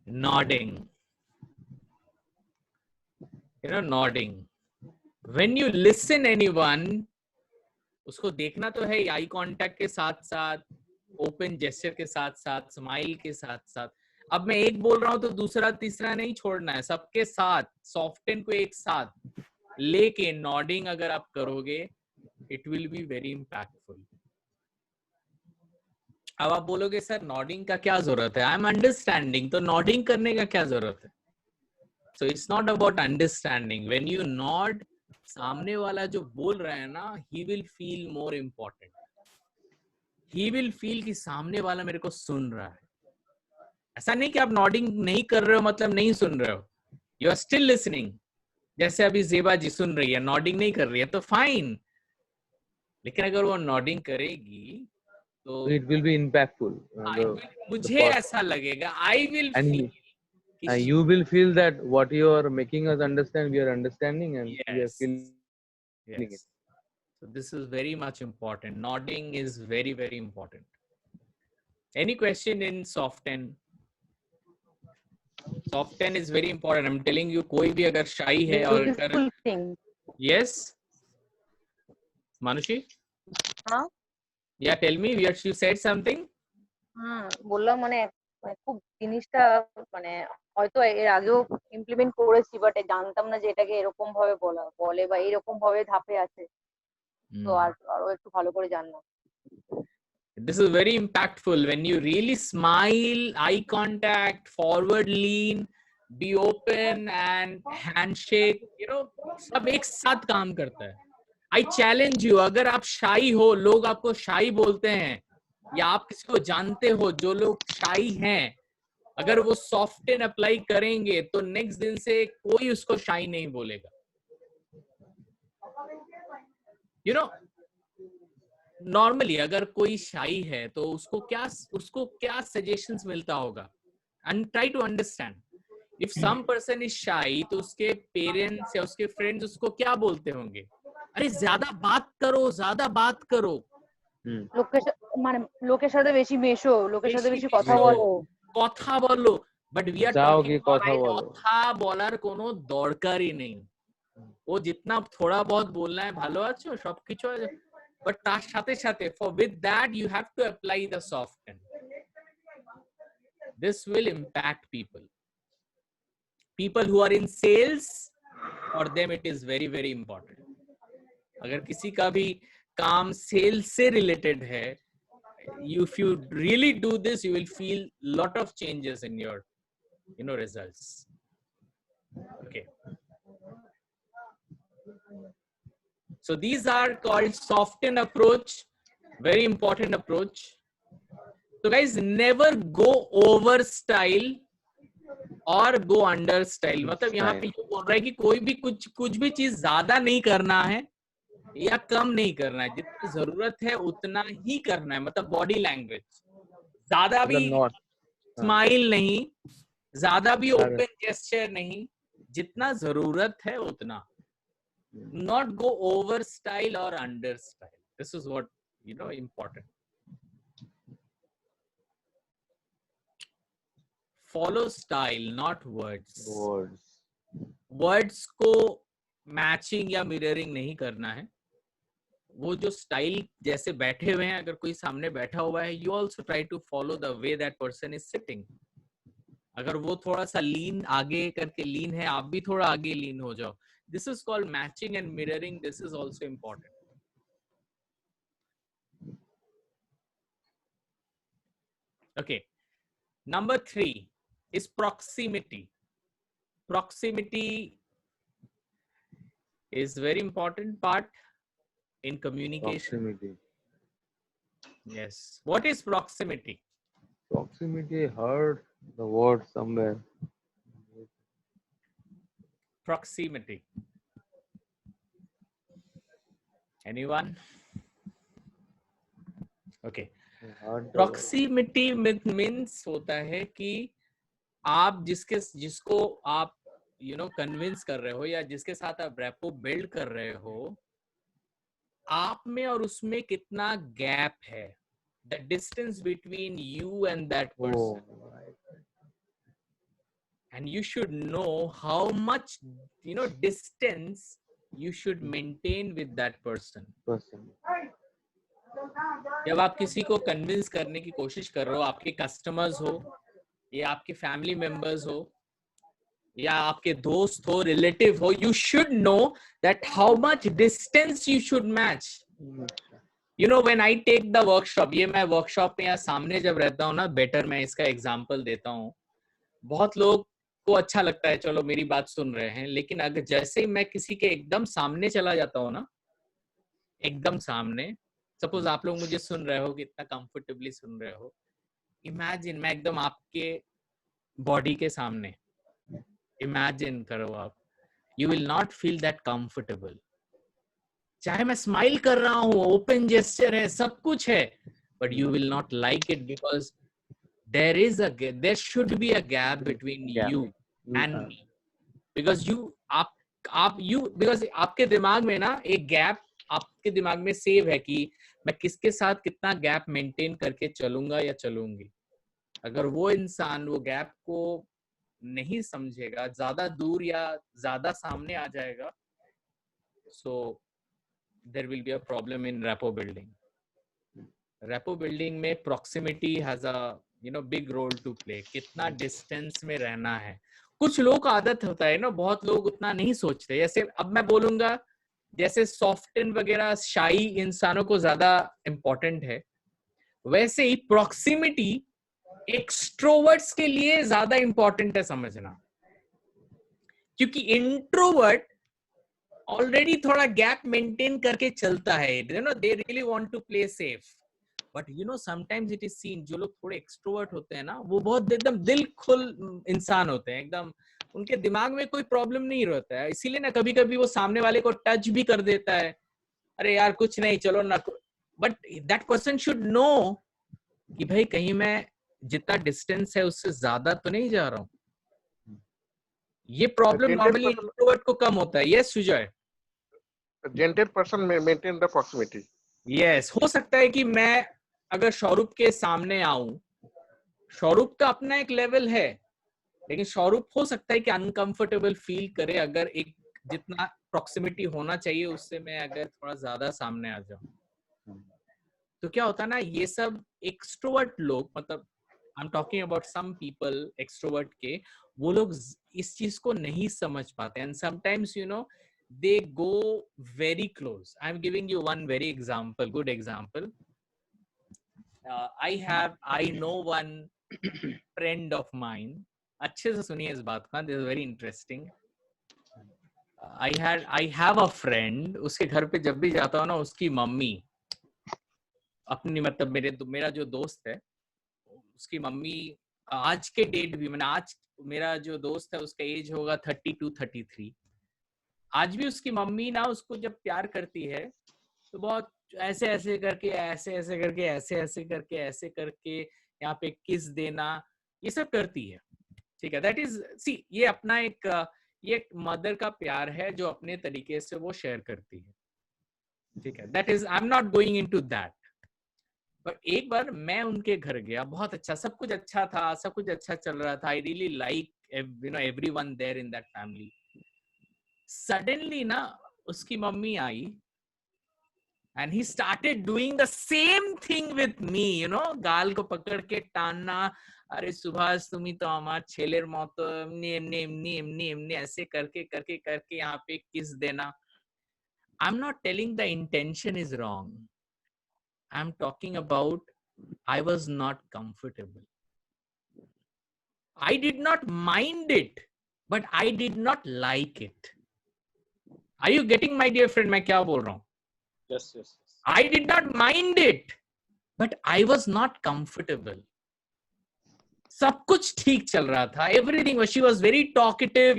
Speaker 1: Nodding. Nodding. When you listen anyone, उसको देखना तो है eye contact के साथ साथ, open gesture के साथ साथ, स्माइल के साथ साथ. अब मैं एक बोल रहा हूं तो दूसरा तीसरा नहीं छोड़ना है, सबके साथ सॉफ्टन को एक साथ लेके नॉडिंग अगर आप करोगे, it will be very impactful. अब आप बोलोगे सर नॉडिंग का क्या जरूरत है? आई एम अंडरस्टैंडिंग, तो नॉडिंग करने का क्या जरूरत है? So it's not about understanding. When you nod, सामने वाला जो बोल रहा है ना, he will feel more important. He will feel कि सामने वाला मेरे को सुन रहा है. ऐसा नहीं कि आप नॉडिंग नहीं कर रहे हो मतलब नहीं सुन रहे हो. You are still listening. जैसे अभी जेबा जी सुन रही है, नॉडिंग नहीं कर रही है तो फाइन. लेकिन अगर वो नॉडिंग करेगी तो
Speaker 3: it will be impactful.
Speaker 1: मुझे ऐसा लगेगा, I will feel.
Speaker 3: You will feel that what you are making us understand, we are understanding, and we are feeling it.
Speaker 1: So this is very much important. Nodding is very, very important. Any question in Soften? Soften is very important. I'm telling you, कोई भी अगर shy है और अगर yes, Manushi?
Speaker 5: हाँ.
Speaker 1: Yeah, tell me. You said something.
Speaker 5: বললাম মানে খুব জিনিসটা মানে হয়তো এর আগেও ইমপ্লিমেন্ট করেছি, বাট জানতাম না যে এটাকে এরকম ভাবে বলে বা এরকম ভাবে ধাপে আছে. তো আরো একটু ভালো করে জানলাম.
Speaker 1: This is very impactful when you really smile, eye contact, forward lean, be open and handshake. सब एक साथ काम करता है. I challenge you, अगर आप शाई हो, लोग आपको शाई बोलते हैं, या आप किसी को जानते हो जो लोग शाई हैं, अगर वो सॉफ्टन अप्लाई करेंगे तो नेक्स्ट दिन से कोई उसको शाई नहीं बोलेगा. नॉर्मली अगर कोई शाई है तो उसको क्या सजेशंस मिलता होगा? And try to understand. If some person is shy तो उसके पेरेंट्स या उसके फ्रेंड्स उसको क्या बोलते होंगे? अरे ज्यादा बात करो.
Speaker 5: লোকের সাথে বেশি মেশো, লোকের সাথে বেশি কথা বলো.
Speaker 1: বাট উই আর টকিং কথা বলার কোনো দরকারই নেই. ও जितना थोड़ा बहुत बोलना है, ভালো আছো, সবকিছু আছে, বাট তার সাথে সাথে with that you have to apply the soften. This will impact people who are in sales. For them it is very, very important. अगर किसी का भी काम सेल से रिलेटेड है, if you really do this, you will feel lot of changes in your results. Okay, so these are called soften approach. Very important approach. तो guys never go over style और go under style. मतलब यहाँ पे ये बोल रहा है कि कोई भी कुछ भी चीज ज्यादा नहीं करना है या कम नहीं करना है, जितनी जरूरत है उतना ही करना है। मतलब बॉडी लैंग्वेज, ज्यादा भी स्माइल नहीं, ज्यादा भी ओपन जेस्चर नहीं, जितना जरूरत है उतना। नॉट गो ओवर स्टाइल और under style. This is what important. Follow style, not words. Words को मैचिंग या मिररिंग नहीं करना है। वो जो स्टाइल जैसे बैठे हुए हैं, अगर कोई सामने बैठा हुआ है, you also try to follow the way that person is sitting. अगर वो थोड़ा सा लीन आगे करके लीन है, आप भी थोड़ा आगे लीन हो जाओ। This is called matching and mirroring. This is also important. Okay, number 3 is proximity. Proximity is very important part in communication.
Speaker 3: Proximity.
Speaker 1: Yes. What is proximity?
Speaker 3: Proximity, heard the word somewhere.
Speaker 1: Proximity. Anyone? Okay. Proximity means होता है कि आप जिसको आप convince कर रहे हो या जिसके साथ आप रैपो बिल्ड कर रहे हो, आप में और उसमें कितना गैप है, the distance between you and that person. And you should know how much distance you should maintain with that person. जब आप किसी को कन्विंस करने की कोशिश कर रहे हो, आपके कस्टमर्स हो या आपके फैमिली मेंबर्स हो या आपके दोस्त हो, रिलेटिव हो, you should know that how much distance you should match. When I take the workshop, ये मैं वर्कशॉप में या सामने जब रहता हूँ ना, बेटर मैं इसका एग्जांपल देता हूँ। बहुत लोग को अच्छा लगता है, चलो मेरी बात सुन रहे हैं, लेकिन अगर जैसे ही मैं किसी के एकदम सामने चला जाता हूँ ना, एकदम सामने, सपोज आप लोग मुझे सुन रहे हो, कितना कंफर्टेबली सुन रहे हो, इमेजिन मैं एकदम आपके बॉडी के सामने, इमेजिन करो आप, you will not feel that comfortable. चाहे मैं स्माइल कर रहा हूँ, ओपन जेस्चर है, सब कुछ है, but you will not like it because there should be a gap between you and me, because because आपके दिमाग में ना एक गैप आपके दिमाग में सेव है कि मैं किसके साथ कितना गैप मेंटेन करके चलूंगा या चलूंगी। अगर वो इंसान वो गैप को नहीं समझेगा, ज्यादा दूर या ज्यादा सामने आ जाएगा, so there will be a problem in rapport building. Rapport building में proximity has a big role to play. कितना डिस्टेंस में रहना है। कुछ लोगों का आदत होता है बहुत लोग उतना नहीं सोचते। जैसे अब मैं बोलूंगा, जैसे सॉफ्टन वगैरह शाई इंसानों को ज्यादा इम्पोर्टेंट है, वैसे ही प्रॉक्सिमिटी एक्सट्रोवर्ट्स के लिए ज्यादा इम्पोर्टेंट है समझना। क्योंकि इंट्रोवर्ट ऑलरेडी थोड़ा गैप मेंटेन करके चलता है, they really want to play safe. But sometimes it is seen, जो लोग थोड़े एक्सट्रोवर्ट होते हैं ना, वो बहुत एकदम दिल खुल इंसान होते हैं, एकदम उनके दिमाग में कोई प्रॉब्लम नहीं रहता है। इसीलिए ना कभी कभी वो सामने वाले को टच भी कर देता है, अरे यार कुछ नहीं, चलो ना। But that person should know कि भाई कहीं मैं जितना डिस्टेंस है उससे ज्यादा तो नहीं जा रहा हूँ। ये प्रॉब्लम नॉर्मली इंट्रोवर्ट को कम होता है। Yes Sujay.
Speaker 4: Gentle person maintain the proximity.
Speaker 1: Yes, हो सकता है कि मैं अगर सौरभ के सामने आऊं, सौरभ का अपना एक लेवल है, लेकिन सौरभ हो सकता है कि अनकंफर्टेबल फील करे अगर एक जितना प्रॉक्सिमिटी होना चाहिए उससे मैं अगर थोड़ा ज्यादा सामने आ जाऊं। तो क्या होता है ना, ये सब एक्सट्रोवर्ट लोग, मतलब I am talking about some people extrovert के, वो लोग इस चीज को नहीं समझ पाते। And sometimes they go very close. I'm giving you one very good example. I know one friend of mine. अच्छे से सुनिए इस बात का, this is very interesting. I have a friend. उसके घर पे जब भी जाता हूँ ना, उसकी मम्मी अपनी, मतलब मेरा जो दोस्त है, उसकी मम्मी आज के डेट भी, मैंने आज, मेरा जो दोस्त है उसका एज होगा 32-33, आज भी उसकी मम्मी ना उसको जब प्यार करती है तो बहुत ऐसे ऐसे करके, ऐसे ऐसे करके, ऐसे ऐसे करके, ऐसे करके यहाँ पे किस देना, ये सब करती है। ठीक है, दैट इज, सी, ये अपना एक, ये एक मदर का प्यार है जो अपने तरीके से वो शेयर करती है। ठीक है, that is, I am not going into that. पर एक बार मैं उनके घर गया, बहुत अच्छा, सब कुछ अच्छा था, सब कुछ अच्छा चल रहा था, I really like everyone there in that family. Suddenly ना उसकी मम्मी आई and he started doing the same thing with me, गाल को पकड़ के टानना, अरे सुभाष तुम्ही तो हमार छेलेर मतो, एमनी एमनी एमनी एमनी एमनी, ऐसे करके करके करके यहाँ पे किस देना। I'm not telling the intention is wrong. I'm talking about I was not comfortable. I did not mind it, but I did not like it. Are you getting, my dear friend, मैं क्या बोल रहा हूँ?
Speaker 2: Yes, yes, yes.
Speaker 1: I did not mind it, but I was not comfortable. सब कुछ ठीक चल रहा था, everything was, she was very talkative,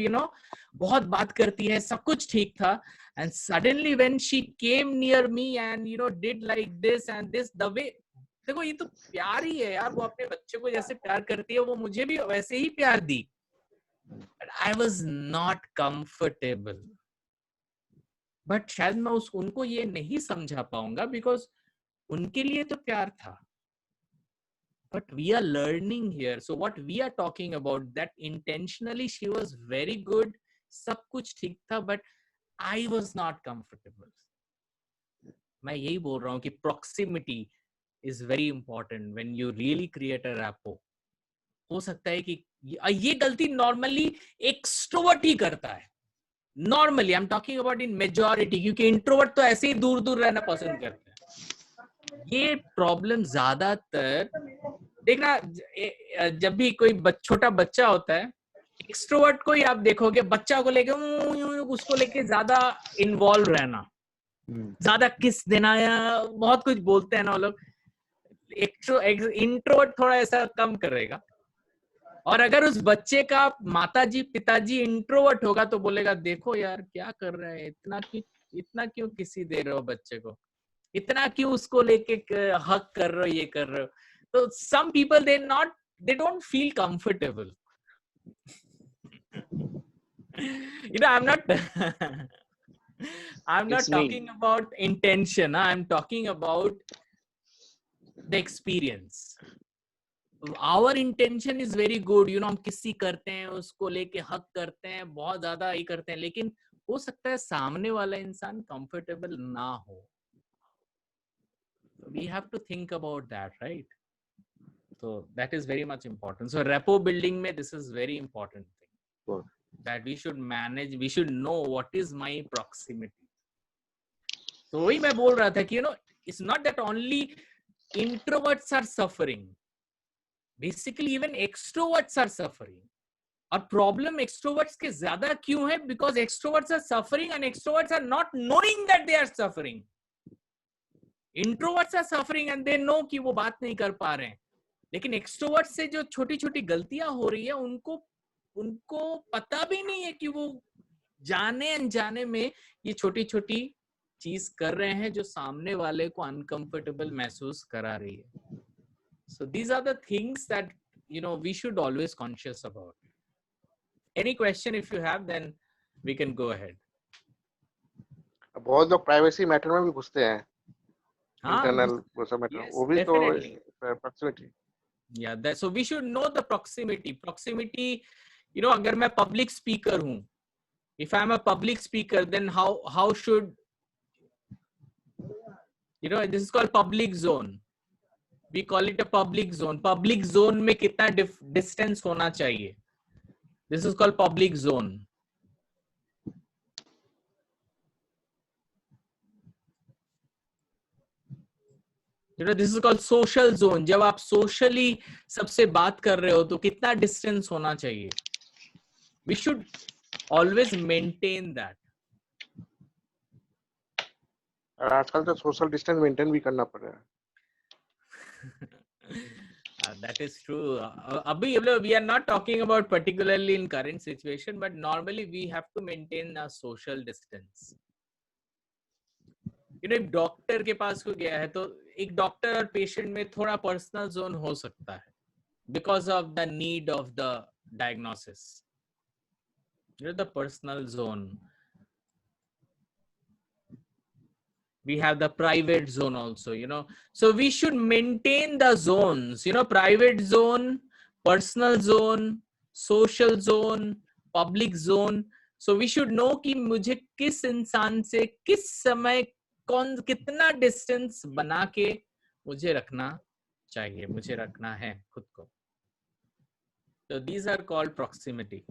Speaker 1: बहुत बात करती है, सब कुछ ठीक था, and suddenly when she came near me and did like this and this, the way, देखो ये तो प्यार ही है यार, वो अपने बच्चे को जैसे प्यार करती है वो मुझे भी वैसे ही प्यार दी, but I was not comfortable. But शायद मैं उनको ये नहीं समझा पाऊंगा बिकॉज उनके लिए तो प्यार था। But we are learning here, so what we are talking about, that intentionally she was very good, सब कुछ ठीक था, but I was not comfortable. मैं यही बोल रहा हूँ कि proximity is very important when you really create a rapport. हो सकता है कि ये गलती नॉर्मली एक्सट्रोवर्ट ही करता है, normally I am talking about in majority, क्योंकि इंट्रोवर्ट तो ऐसे ही दूर दूर रहना पसंद करते हैं। ये प्रॉब्लम ज्यादातर देखना, जब भी कोई छोटा बच्चा होता है, एक्सट्रोवर्ट को ही आप देखोगे, बच्चा को लेके उसको लेके ज्यादा इन्वॉल्व रहना, ज्यादा किस देना, या बहुत कुछ बोलते हैं ना वो लोग। इंट्रोवर्ट थोड़ा ऐसा कम करेगा, और अगर उस बच्चे का माताजी पिताजी इंट्रोवर्ट होगा तो बोलेगा देखो यार क्या कर रहे हैं, इतना क्यों किसी दे रहे हो बच्चे को, इतना क्यों उसको लेके हक कर रहे हो, ये कर रहे हो। तो some people they don't feel comfortable. I'm not talking about intention, I'm talking about the experience. Our intention is very good, हम किसी करते हैं, उसको लेके हक करते हैं, बहुत ज्यादा ही करते हैं, लेकिन हो सकता है सामने वाला इंसान कंफर्टेबल ना हो। We have to think about that, right? So that is very much important. So rapport building mein, this is very important thing.
Speaker 4: Sure.
Speaker 1: That we should manage, we should know what is my proximity. So वही मैं बोल रहा था कि it's not that only introverts are suffering. Basically even extroverts are suffering. और problem extroverts के ज्यादा क्यों है? Because extroverts are suffering and extroverts are not knowing that they are suffering. Introverts are suffering and they know कि वो बात नहीं कर पा रहे हैं, लेकिन एक्सट्रोवर्ट से जो छोटी छोटी गलतियां हो रही है उनको पता भी नहीं है कि वो जाने अनजाने में ये छोटी छोटी चीज कर रहे हैं जो सामने वाले को अनकंफर्टेबल महसूस करा रही है। So these are the things that we should always conscious about. Any question if you have, then we can go ahead.
Speaker 4: बहुत लोग प्राइवेसी मैटर में भी घुसते हैं, internal मैटर,
Speaker 1: yes,
Speaker 4: वो भी
Speaker 1: definitely.
Speaker 4: तो proximity.
Speaker 1: Yeah, so we should know the proximity. अगर मैं public speaker हूँ, if I'm a public speaker, then how should this is called public zone. We call it a public zone. Public zone में कितना distance होना चाहिए? This is called public zone. This is called social zone. जब आप socially सबसे बात कर रहे हो तो कितना distance होना चाहिए? We should always maintain that.
Speaker 4: और आजकल तो सोशल डिस्टेंस मेंटेन भी करना पड़ रहा है।
Speaker 1: That is true. Abhi, we are not talking about particularly in current situation, but normally we have to maintain a social distance. You know, if doctor के पास को गया है तो एक डॉक्टर और पेशेंट में थोड़ा पर्सनल जोन हो सकता है because of the need of the diagnosis. You know, the personal zone. We have the private zone also, you know. So we should maintain the zones, you know, private zone, personal zone, social zone, public zone. So we should know कि मुझे किस इंसान से किस समय कौन कितना distance बना के मुझे रखना चाहिए, मुझे रखना है खुद को. So these are called proximity.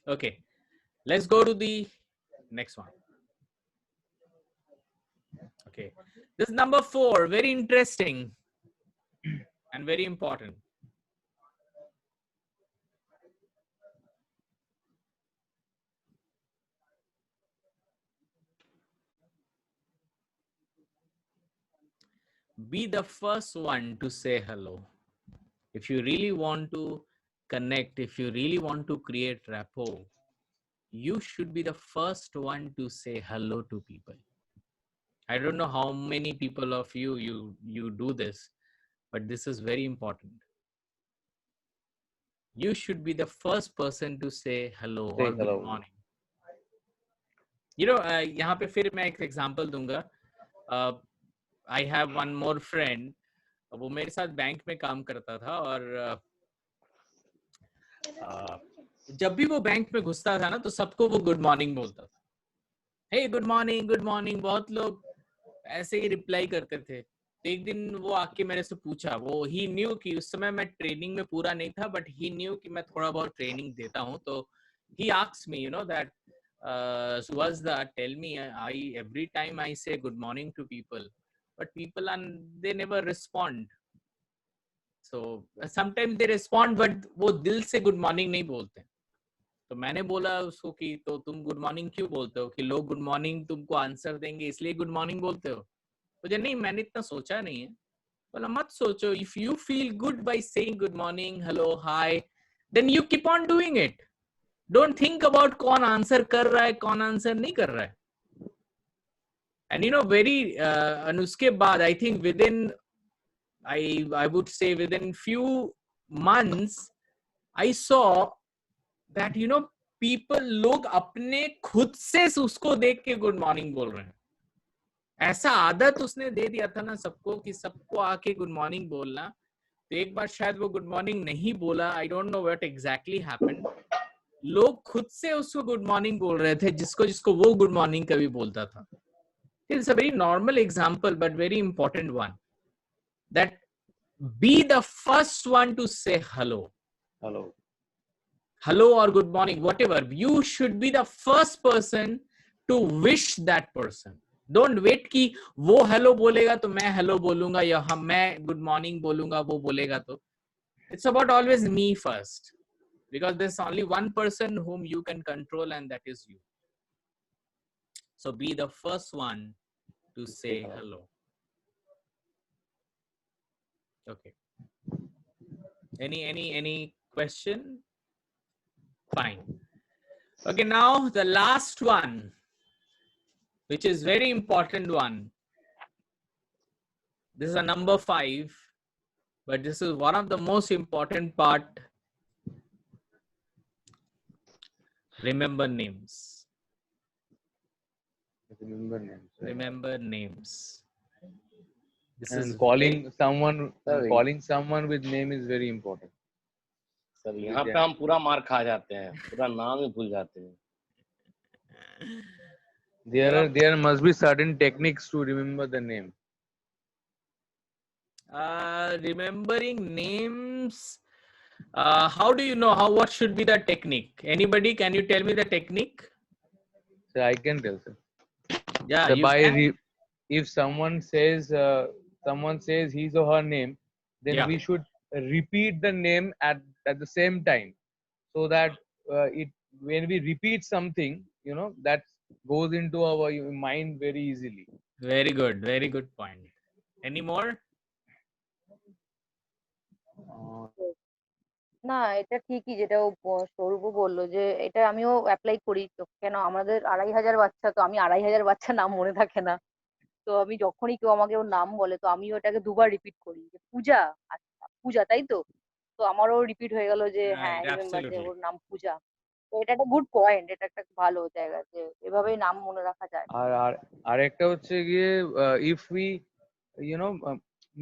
Speaker 1: Okay, let's go to the next one. Okay, this is number 4, very interesting and very important. Be the first one to say hello. If you really want to connect, if you really want to create rapport, you should be the first one to say hello to people. I don't know how many people of you do this, but this is very important. You should be the first person to say hello or good morning. You know, यहाँ पे फिर मैं एक example दूंगा. I have one more friend. वो मेरे साथ bank में काम करता था और जब भी वो बैंक में घुसता था ना तो सबको वो गुड मॉर्निंग बोलता था. हे गुड मॉर्निंग, गुड मॉर्निंग. बहुत लोग ऐसे ही रिप्लाई करते थे. तो एक दिन वो आके मेरे से पूछा, वो ही न्यू कि उस समय मैं ट्रेनिंग में पूरा नहीं था, बट ही न्यू कि मैं थोड़ा बहुत ट्रेनिंग देता हूँ. तो he asked me, you know, that Suhasda, tell me, I every time I say good morning to people, but people they never respond. So sometimes they respond, but वो दिल से good morning नहीं बोलते. तो मैंने बोला उसको कि तो तुम गुड मॉर्निंग क्यों बोलते हो, कि लोग गुड मॉर्निंग तुमको आंसर देंगे इसलिए गुड मॉर्निंग बोलते हो. मुझे नहीं, मैंने इतना सोचा नहीं है. बोला मत सोचो. If you feel good by saying good morning, hello, hi, then you keep on doing it. Don't think about कौन आंसर कर रहा है, कौन आंसर नहीं कर रहा है. एंड यू नो वेरी उसके बाद I think with in I would say within few months I saw that, you know, people, लोग अपने खुद से उसको देख के गुड मॉर्निंग बोल रहे हैं. ऐसा आदत उसने दे दिया था ना सबको कि सबको आके गुड मॉर्निंग बोलना. तो एक बार शायद वो गुड मॉर्निंग नहीं बोला. I don't know what exactly happened. लोग खुद से उसको गुड मॉर्निंग बोल रहे थे जिसको जिसको वो गुड मॉर्निंग कभी बोलता था. It's a very normal example but very important one. That be the first one to say hello or good morning, whatever. You should be the first person to wish that person. Don't wait कि वो hello बोलेगा तो मैं hello बोलूंगा, या हम मैं good morning बोलूंगा वो बोलेगा. तो it's about always me first, because there's only one person whom you can control, and that is you. So be the first one to say hello. Okay. Any question? Fine. Okay, now the last one, which is very important one. This is a number 5, but this is one of the most important part. Remember names. Remember names. This
Speaker 3: And
Speaker 1: is
Speaker 3: calling someone with name is very important.
Speaker 2: Sir यहाँ पे हम पूरा मार खा जाते हैं, पूरा नाम ही भूल जाते हैं.
Speaker 3: There must be certain techniques to remember the name.
Speaker 1: Remembering names. How do you know what should be the technique? Anybody, can you tell me the technique?
Speaker 3: So I can tell, sir.
Speaker 1: Yeah,
Speaker 3: So
Speaker 1: you can.
Speaker 3: if someone says his or her name, then we should repeat the name at the same time, so that when we repeat something, you know, that goes into our mind very easily.
Speaker 1: Very good point. Any more?
Speaker 5: না এটা ঠিকই যেটা ও সৌরভও বললো যে এটা আমিও apply করি তো কেন আমাদের 2,500 বাচ্চা তো আমি 2,500 বাচ্চা নাম মনে থাকে না তো আমি যখনই কেউ আমাকে ওর নাম বলে তো আমি ওটাকে দুবার রিপিট করি যে পূজা আচ্ছা পূজা তাই তো তো আমারও রিপিট হয়ে গেল যে হ্যাঁ
Speaker 1: Right,
Speaker 5: রিমেম্বার যে
Speaker 1: absolutely.
Speaker 5: ওর নাম পূজা তো এটা একটা গুড পয়েন্ট এটা একটা ভালো জায়গা যে এভাবেই নাম মনে রাখা যায়
Speaker 3: আর আরেকটা হচ্ছে গিয়ে if we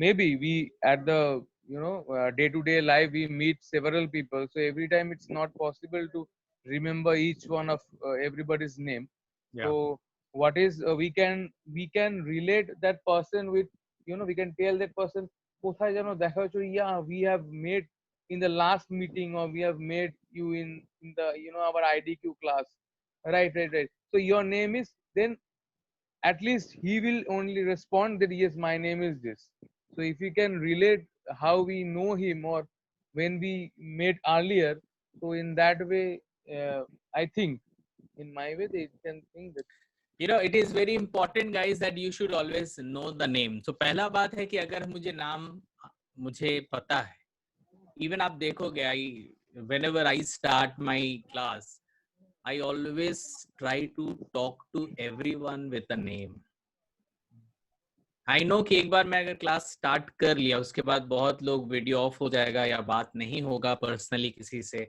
Speaker 3: maybe we at the day to day life we meet several people, so every time it's not possible to remember each one of everybody's name.
Speaker 1: Yeah.
Speaker 3: So what is we can relate that person with, we can tell that person কোথায় যেন দেখা হয়েছে, yeah, we have met in the last meeting, or we have met you in the our IDQ class, right. So your name is, then at least he will only respond that yes, my name is this. So if we can relate how we know him or when we met earlier, so in that way, I think in my way they can think that
Speaker 1: It is very important, guys, that you should always know the name. So पहला बात है कि अगर मुझे पता है, even आप देखोगे, whenever I start my class, I always try to talk to everyone with a name. I know कि एक बार मैं अगर क्लास स्टार्ट कर लिया उसके बाद बहुत लोग वीडियो ऑफ हो जाएगा या बात नहीं होगा पर्सनली किसी से.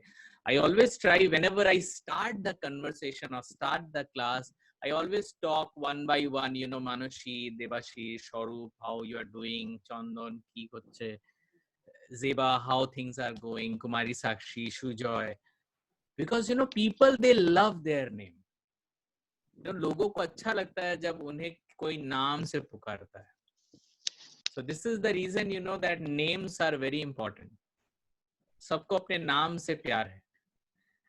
Speaker 1: I always try whenever I start the conversation or start the class, I always talk one by one, Manushi, Debashish, Shorup, how you are doing, Chandan, ki hoche, Zeba, how things are going, Kumari Sakshi, Shujoy. Because, people, they love their name. लोगों को अच्छा लगता है जब उन्हें कोई नाम से पुकारता है. So this is the reason, that names are very important. सबको अपने नाम से प्यार है.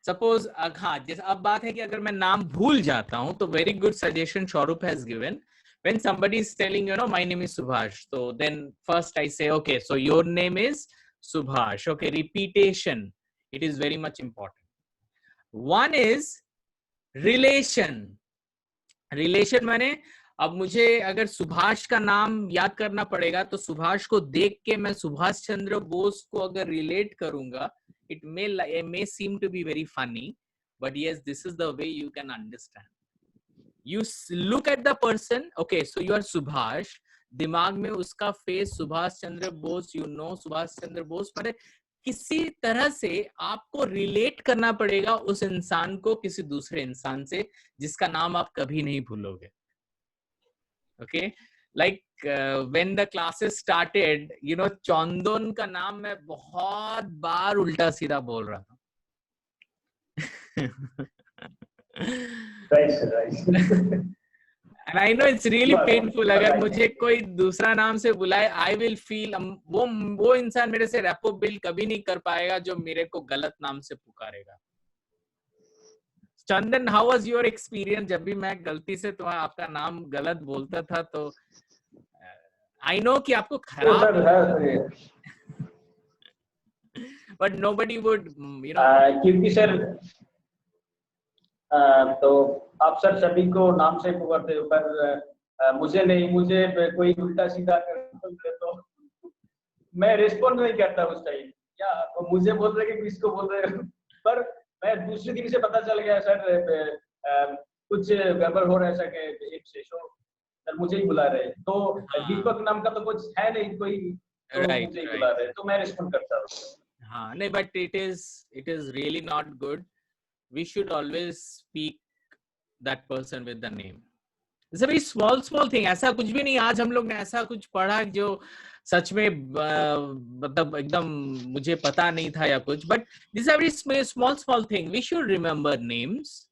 Speaker 1: Suppose, हाँ, जैसे अब बात है कि अगर मैं नाम भूल जाता हूँ तो very good suggestion Shorup has given. When somebody is telling, my name is Subhash, so then first I say, okay, so your name is Subhash. Okay, repetition, it is very much important. One is relation. Relation माने अब मुझे अगर सुभाष का नाम याद करना पड़ेगा तो सुभाष को देख के मैं सुभाष चंद्र बोस को अगर रिलेट करूंगा, it may seem to be very funny, but yes, this is the way you can understand. You look at the person, okay, so you are Subhash, दिमाग में उसका फेस सुभाष चंद्र बोस, सुभाष चंद्र बोस, माने किसी तरह से आपको रिलेट करना पड़ेगा उस इंसान को किसी दूसरे इंसान से जिसका नाम आप कभी नहीं भूलोगे. Okay, like when the classes started, Chandan का नाम मैं बहुत बार उल्टा सीधा बोल रहा था.
Speaker 7: Right.
Speaker 1: And I know it's really painful. अगर मुझे कोई दूसरा नाम से बुलाए, I will feel वो इंसान मेरे से रैपो बिल्ड कभी नहीं कर पाएगा जो मेरे को गलत नाम से पुकारेगा. चंदन, how was your experience? जब भी मैं गलती से आपका नाम गलत बोलता था तो I know कि आपको खराब, but nobody would,
Speaker 7: क्योंकि सर तो आप सर सभी को नाम से पुकारते हो, पर मुझे नहीं, मुझे कोई उल्टा सीधा करते तो मैं रिस्पॉन्ड नहीं करता उस टाइम. या मुझे बोल रहे कि किसको बोल रहे हो, पर मैं दूसरे दिन से पता चल गया सर कुछ गड़बड़ हो रहा है सर एक से सर मुझे ही बुला रहे, तो दीपक नाम का तो कुछ है नहीं कोई, तो मुझे ही बुला रहे, तो मैं रिस्पॉन्ड करता हूँ.
Speaker 1: हाँ नहीं, but it is really not good. We should always speak that person with the name. It's a very small thing. ऐसा कुछ भी नहीं. आज हम लोग ने ऐसा कुछ पढ़ा जो सच में मतलब एकदम मुझे पता नहीं था या कुछ. But these are very small thing. We should remember names.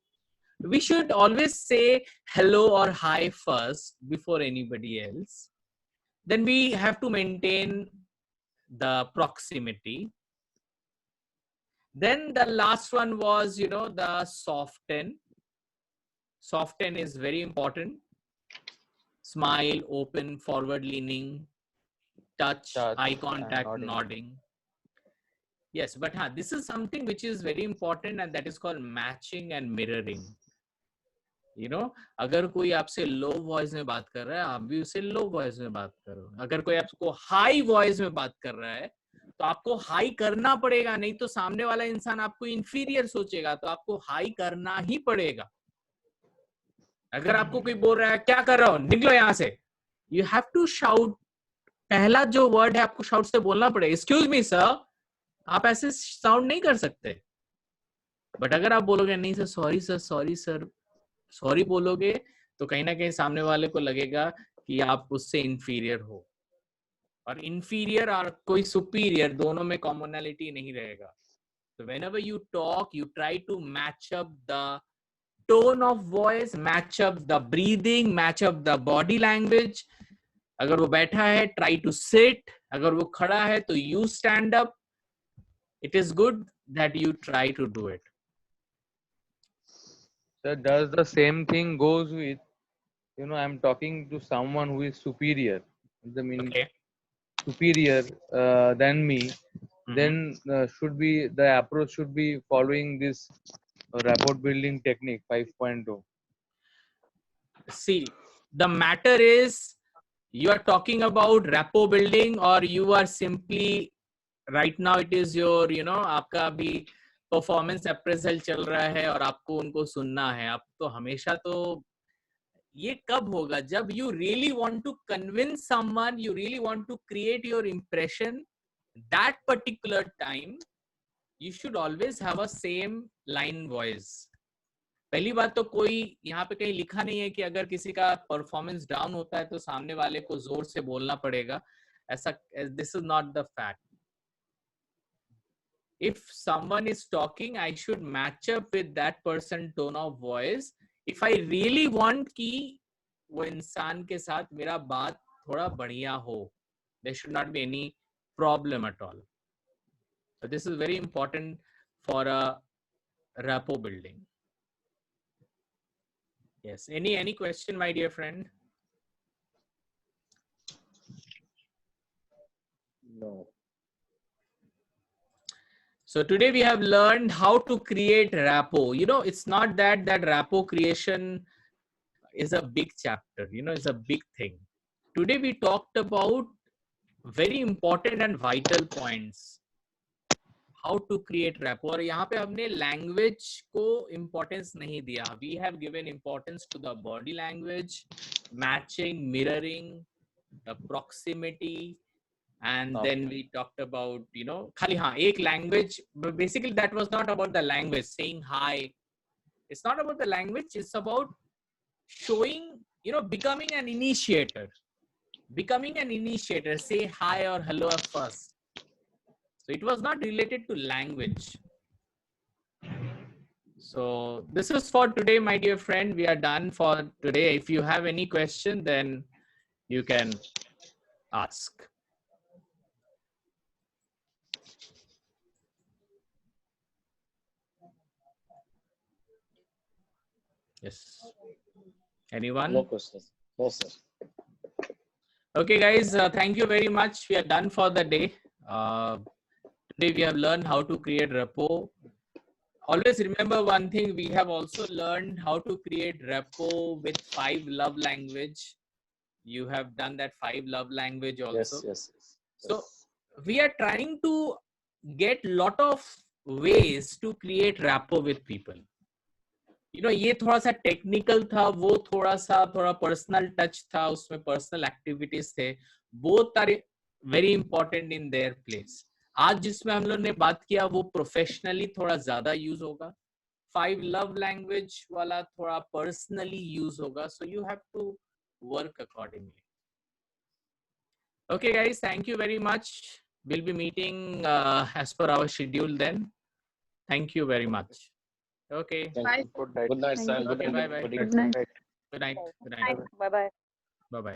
Speaker 1: We should always say hello or hi first before anybody else. Then we have to maintain the proximity. Then the last one was, the soften. Soften is very important. Smile, open, forward leaning, touch, eye contact, nodding. Yes, but this is something which is very important, and that is called matching and mirroring. अगर कोई आपसे low voice में बात कर रहा है, आप भी उससे लो वॉइस में बात करो. अगर कोई आपको हाई वॉइस में बात कर रहा है, तो आपको हाई करना पड़ेगा, नहीं तो सामने वाला इंसान आपको इंफीरियर सोचेगा, तो आपको हाई करना ही पड़ेगा। अगर आपको कोई बोल रहा है क्या कर रहा हो, निकलो यहां से, यू हैव टू शाउट। पहला जो वर्ड है आपको शाउट से बोलना पड़ेगा, एक्सक्यूज मी सर, आप ऐसे साउंड नहीं कर सकते। बट अगर आप बोलोगे नहीं sir, sorry sir, sorry sir, sorry बोलोगे, तो कहीं ना कहीं सामने वाले को लगेगा कि आप उससे इंफीरियर हो। और इंफीरियर और कोई सुपीरियर, दोनों में कॉमनैलिटी नहीं रहेगा। So whenever you talk, you try to match up the tone of voice, match up the breathing, match up the body language. अगर वो बैठा है, try to sit. अगर वो खड़ा है, तो you stand up. It is good that you try to do it.
Speaker 3: So does the same thing goes with, I'm talking to someone who is superior, the meaning
Speaker 1: Okay.
Speaker 3: superior than me,
Speaker 1: Mhm.
Speaker 3: then the approach should be following this rapport building technique 5.0.
Speaker 1: See, the matter is, you are talking about rapport building, or you are simply right now it is your, आपका अभी performance appraisal चल रहा है और आपको उनको सुनना है। आप तो हमेशा तो, ये कब होगा जब you really want to convince someone, you really want to create your impression, that particular time you should always have a same line voice. पहली बात तो कोई यहाँ पे कहीं लिखा नहीं है कि अगर किसी का परफॉर्मेंस डाउन होता है तो सामने वाले को जोर से बोलना पड़ेगा, ऐसा, this is not the fact. If someone is talking, I should match up with that person tone of voice. If I really want कि वो इंसान के साथ मेरा बात थोड़ा बढ़िया हो, there should not be any problem at all. So this is very important for a rapport building. Yes. Any question, my dear friend?
Speaker 2: No.
Speaker 1: So today we have learned how to create rapport. It's not that rapport creation is a big chapter, it's a big thing. Today we talked about very important and vital points. How to create rapport. और यहाँ पे हमने language को importance नहीं दिया. We have given importance to the body language, matching, mirroring, the proximity, and then we talked about, खाली हाँ एक language. But basically that was not about the language, saying hi. It's not about the language. It's about showing, becoming an initiator. Becoming an initiator, say hi or hello first. So it was not related to language. So this is for today, my dear friend. We are done for today. If you have any question, then you can ask. Yes. Anyone?
Speaker 2: No questions. No, sir.
Speaker 1: Okay, guys. Thank you very much. We are done for the day. Today we have learned how to create rapport. Always remember one thing. We have also learned how to create rapport with 5 love language. You have done that 5 love language also.
Speaker 2: Yes.
Speaker 1: So we are trying to get lot of ways to create rapport with people. ये थोड़ा सा technical था, वो थोड़ा personal touch था, उसमें personal activities थे. Both are very important in their place. आज जिसमें हम लोग ने बात किया वो प्रोफेशनली थोड़ा ज्यादा यूज होगा. 5 लव लैंग्वेज वाला थोड़ा पर्सनली यूज होगा. So you have to work accordingly. Okay, guys, thank you very much. We'll be meeting as per our schedule then. Thank you very much. Okay.
Speaker 6: Bye.
Speaker 4: Good night.
Speaker 2: Good night, sir.
Speaker 1: Okay,
Speaker 2: Good
Speaker 1: bye-bye.
Speaker 2: night.
Speaker 6: Good night.
Speaker 1: Good night. Good night.
Speaker 5: Bye bye.
Speaker 1: Bye-bye.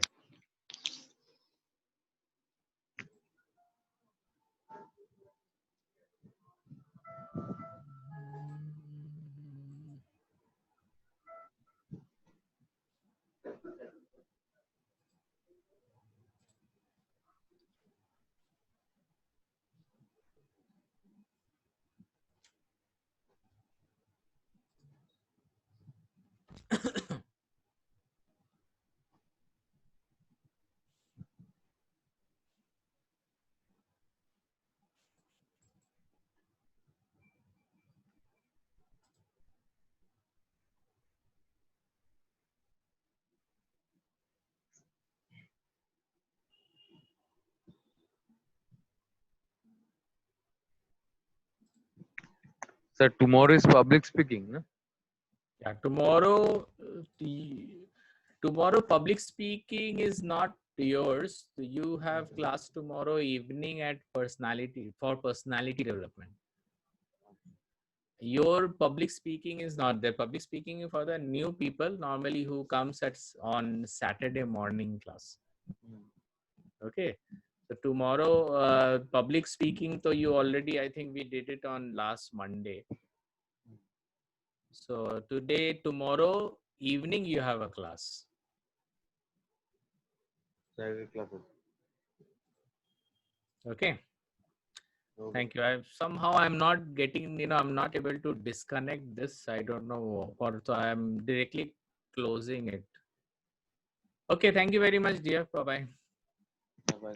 Speaker 3: Sir, tomorrow is public speaking, no?
Speaker 1: Yeah, tomorrow, tomorrow public speaking is not yours. You have class tomorrow evening at personality development. Your public speaking is not there. Public speaking for the new people normally who comes on Saturday morning class. Okay. So tomorrow, public speaking, so you already, I think we did it on last Monday. So tomorrow evening, you have a class.
Speaker 3: Saturday classes.
Speaker 1: Okay.
Speaker 3: Okay.
Speaker 1: Thank you. I'm not getting, I'm not able to disconnect this. I don't know. So I'm directly closing it. Okay. Thank you very much, dear. Bye-bye.
Speaker 3: Bye-bye.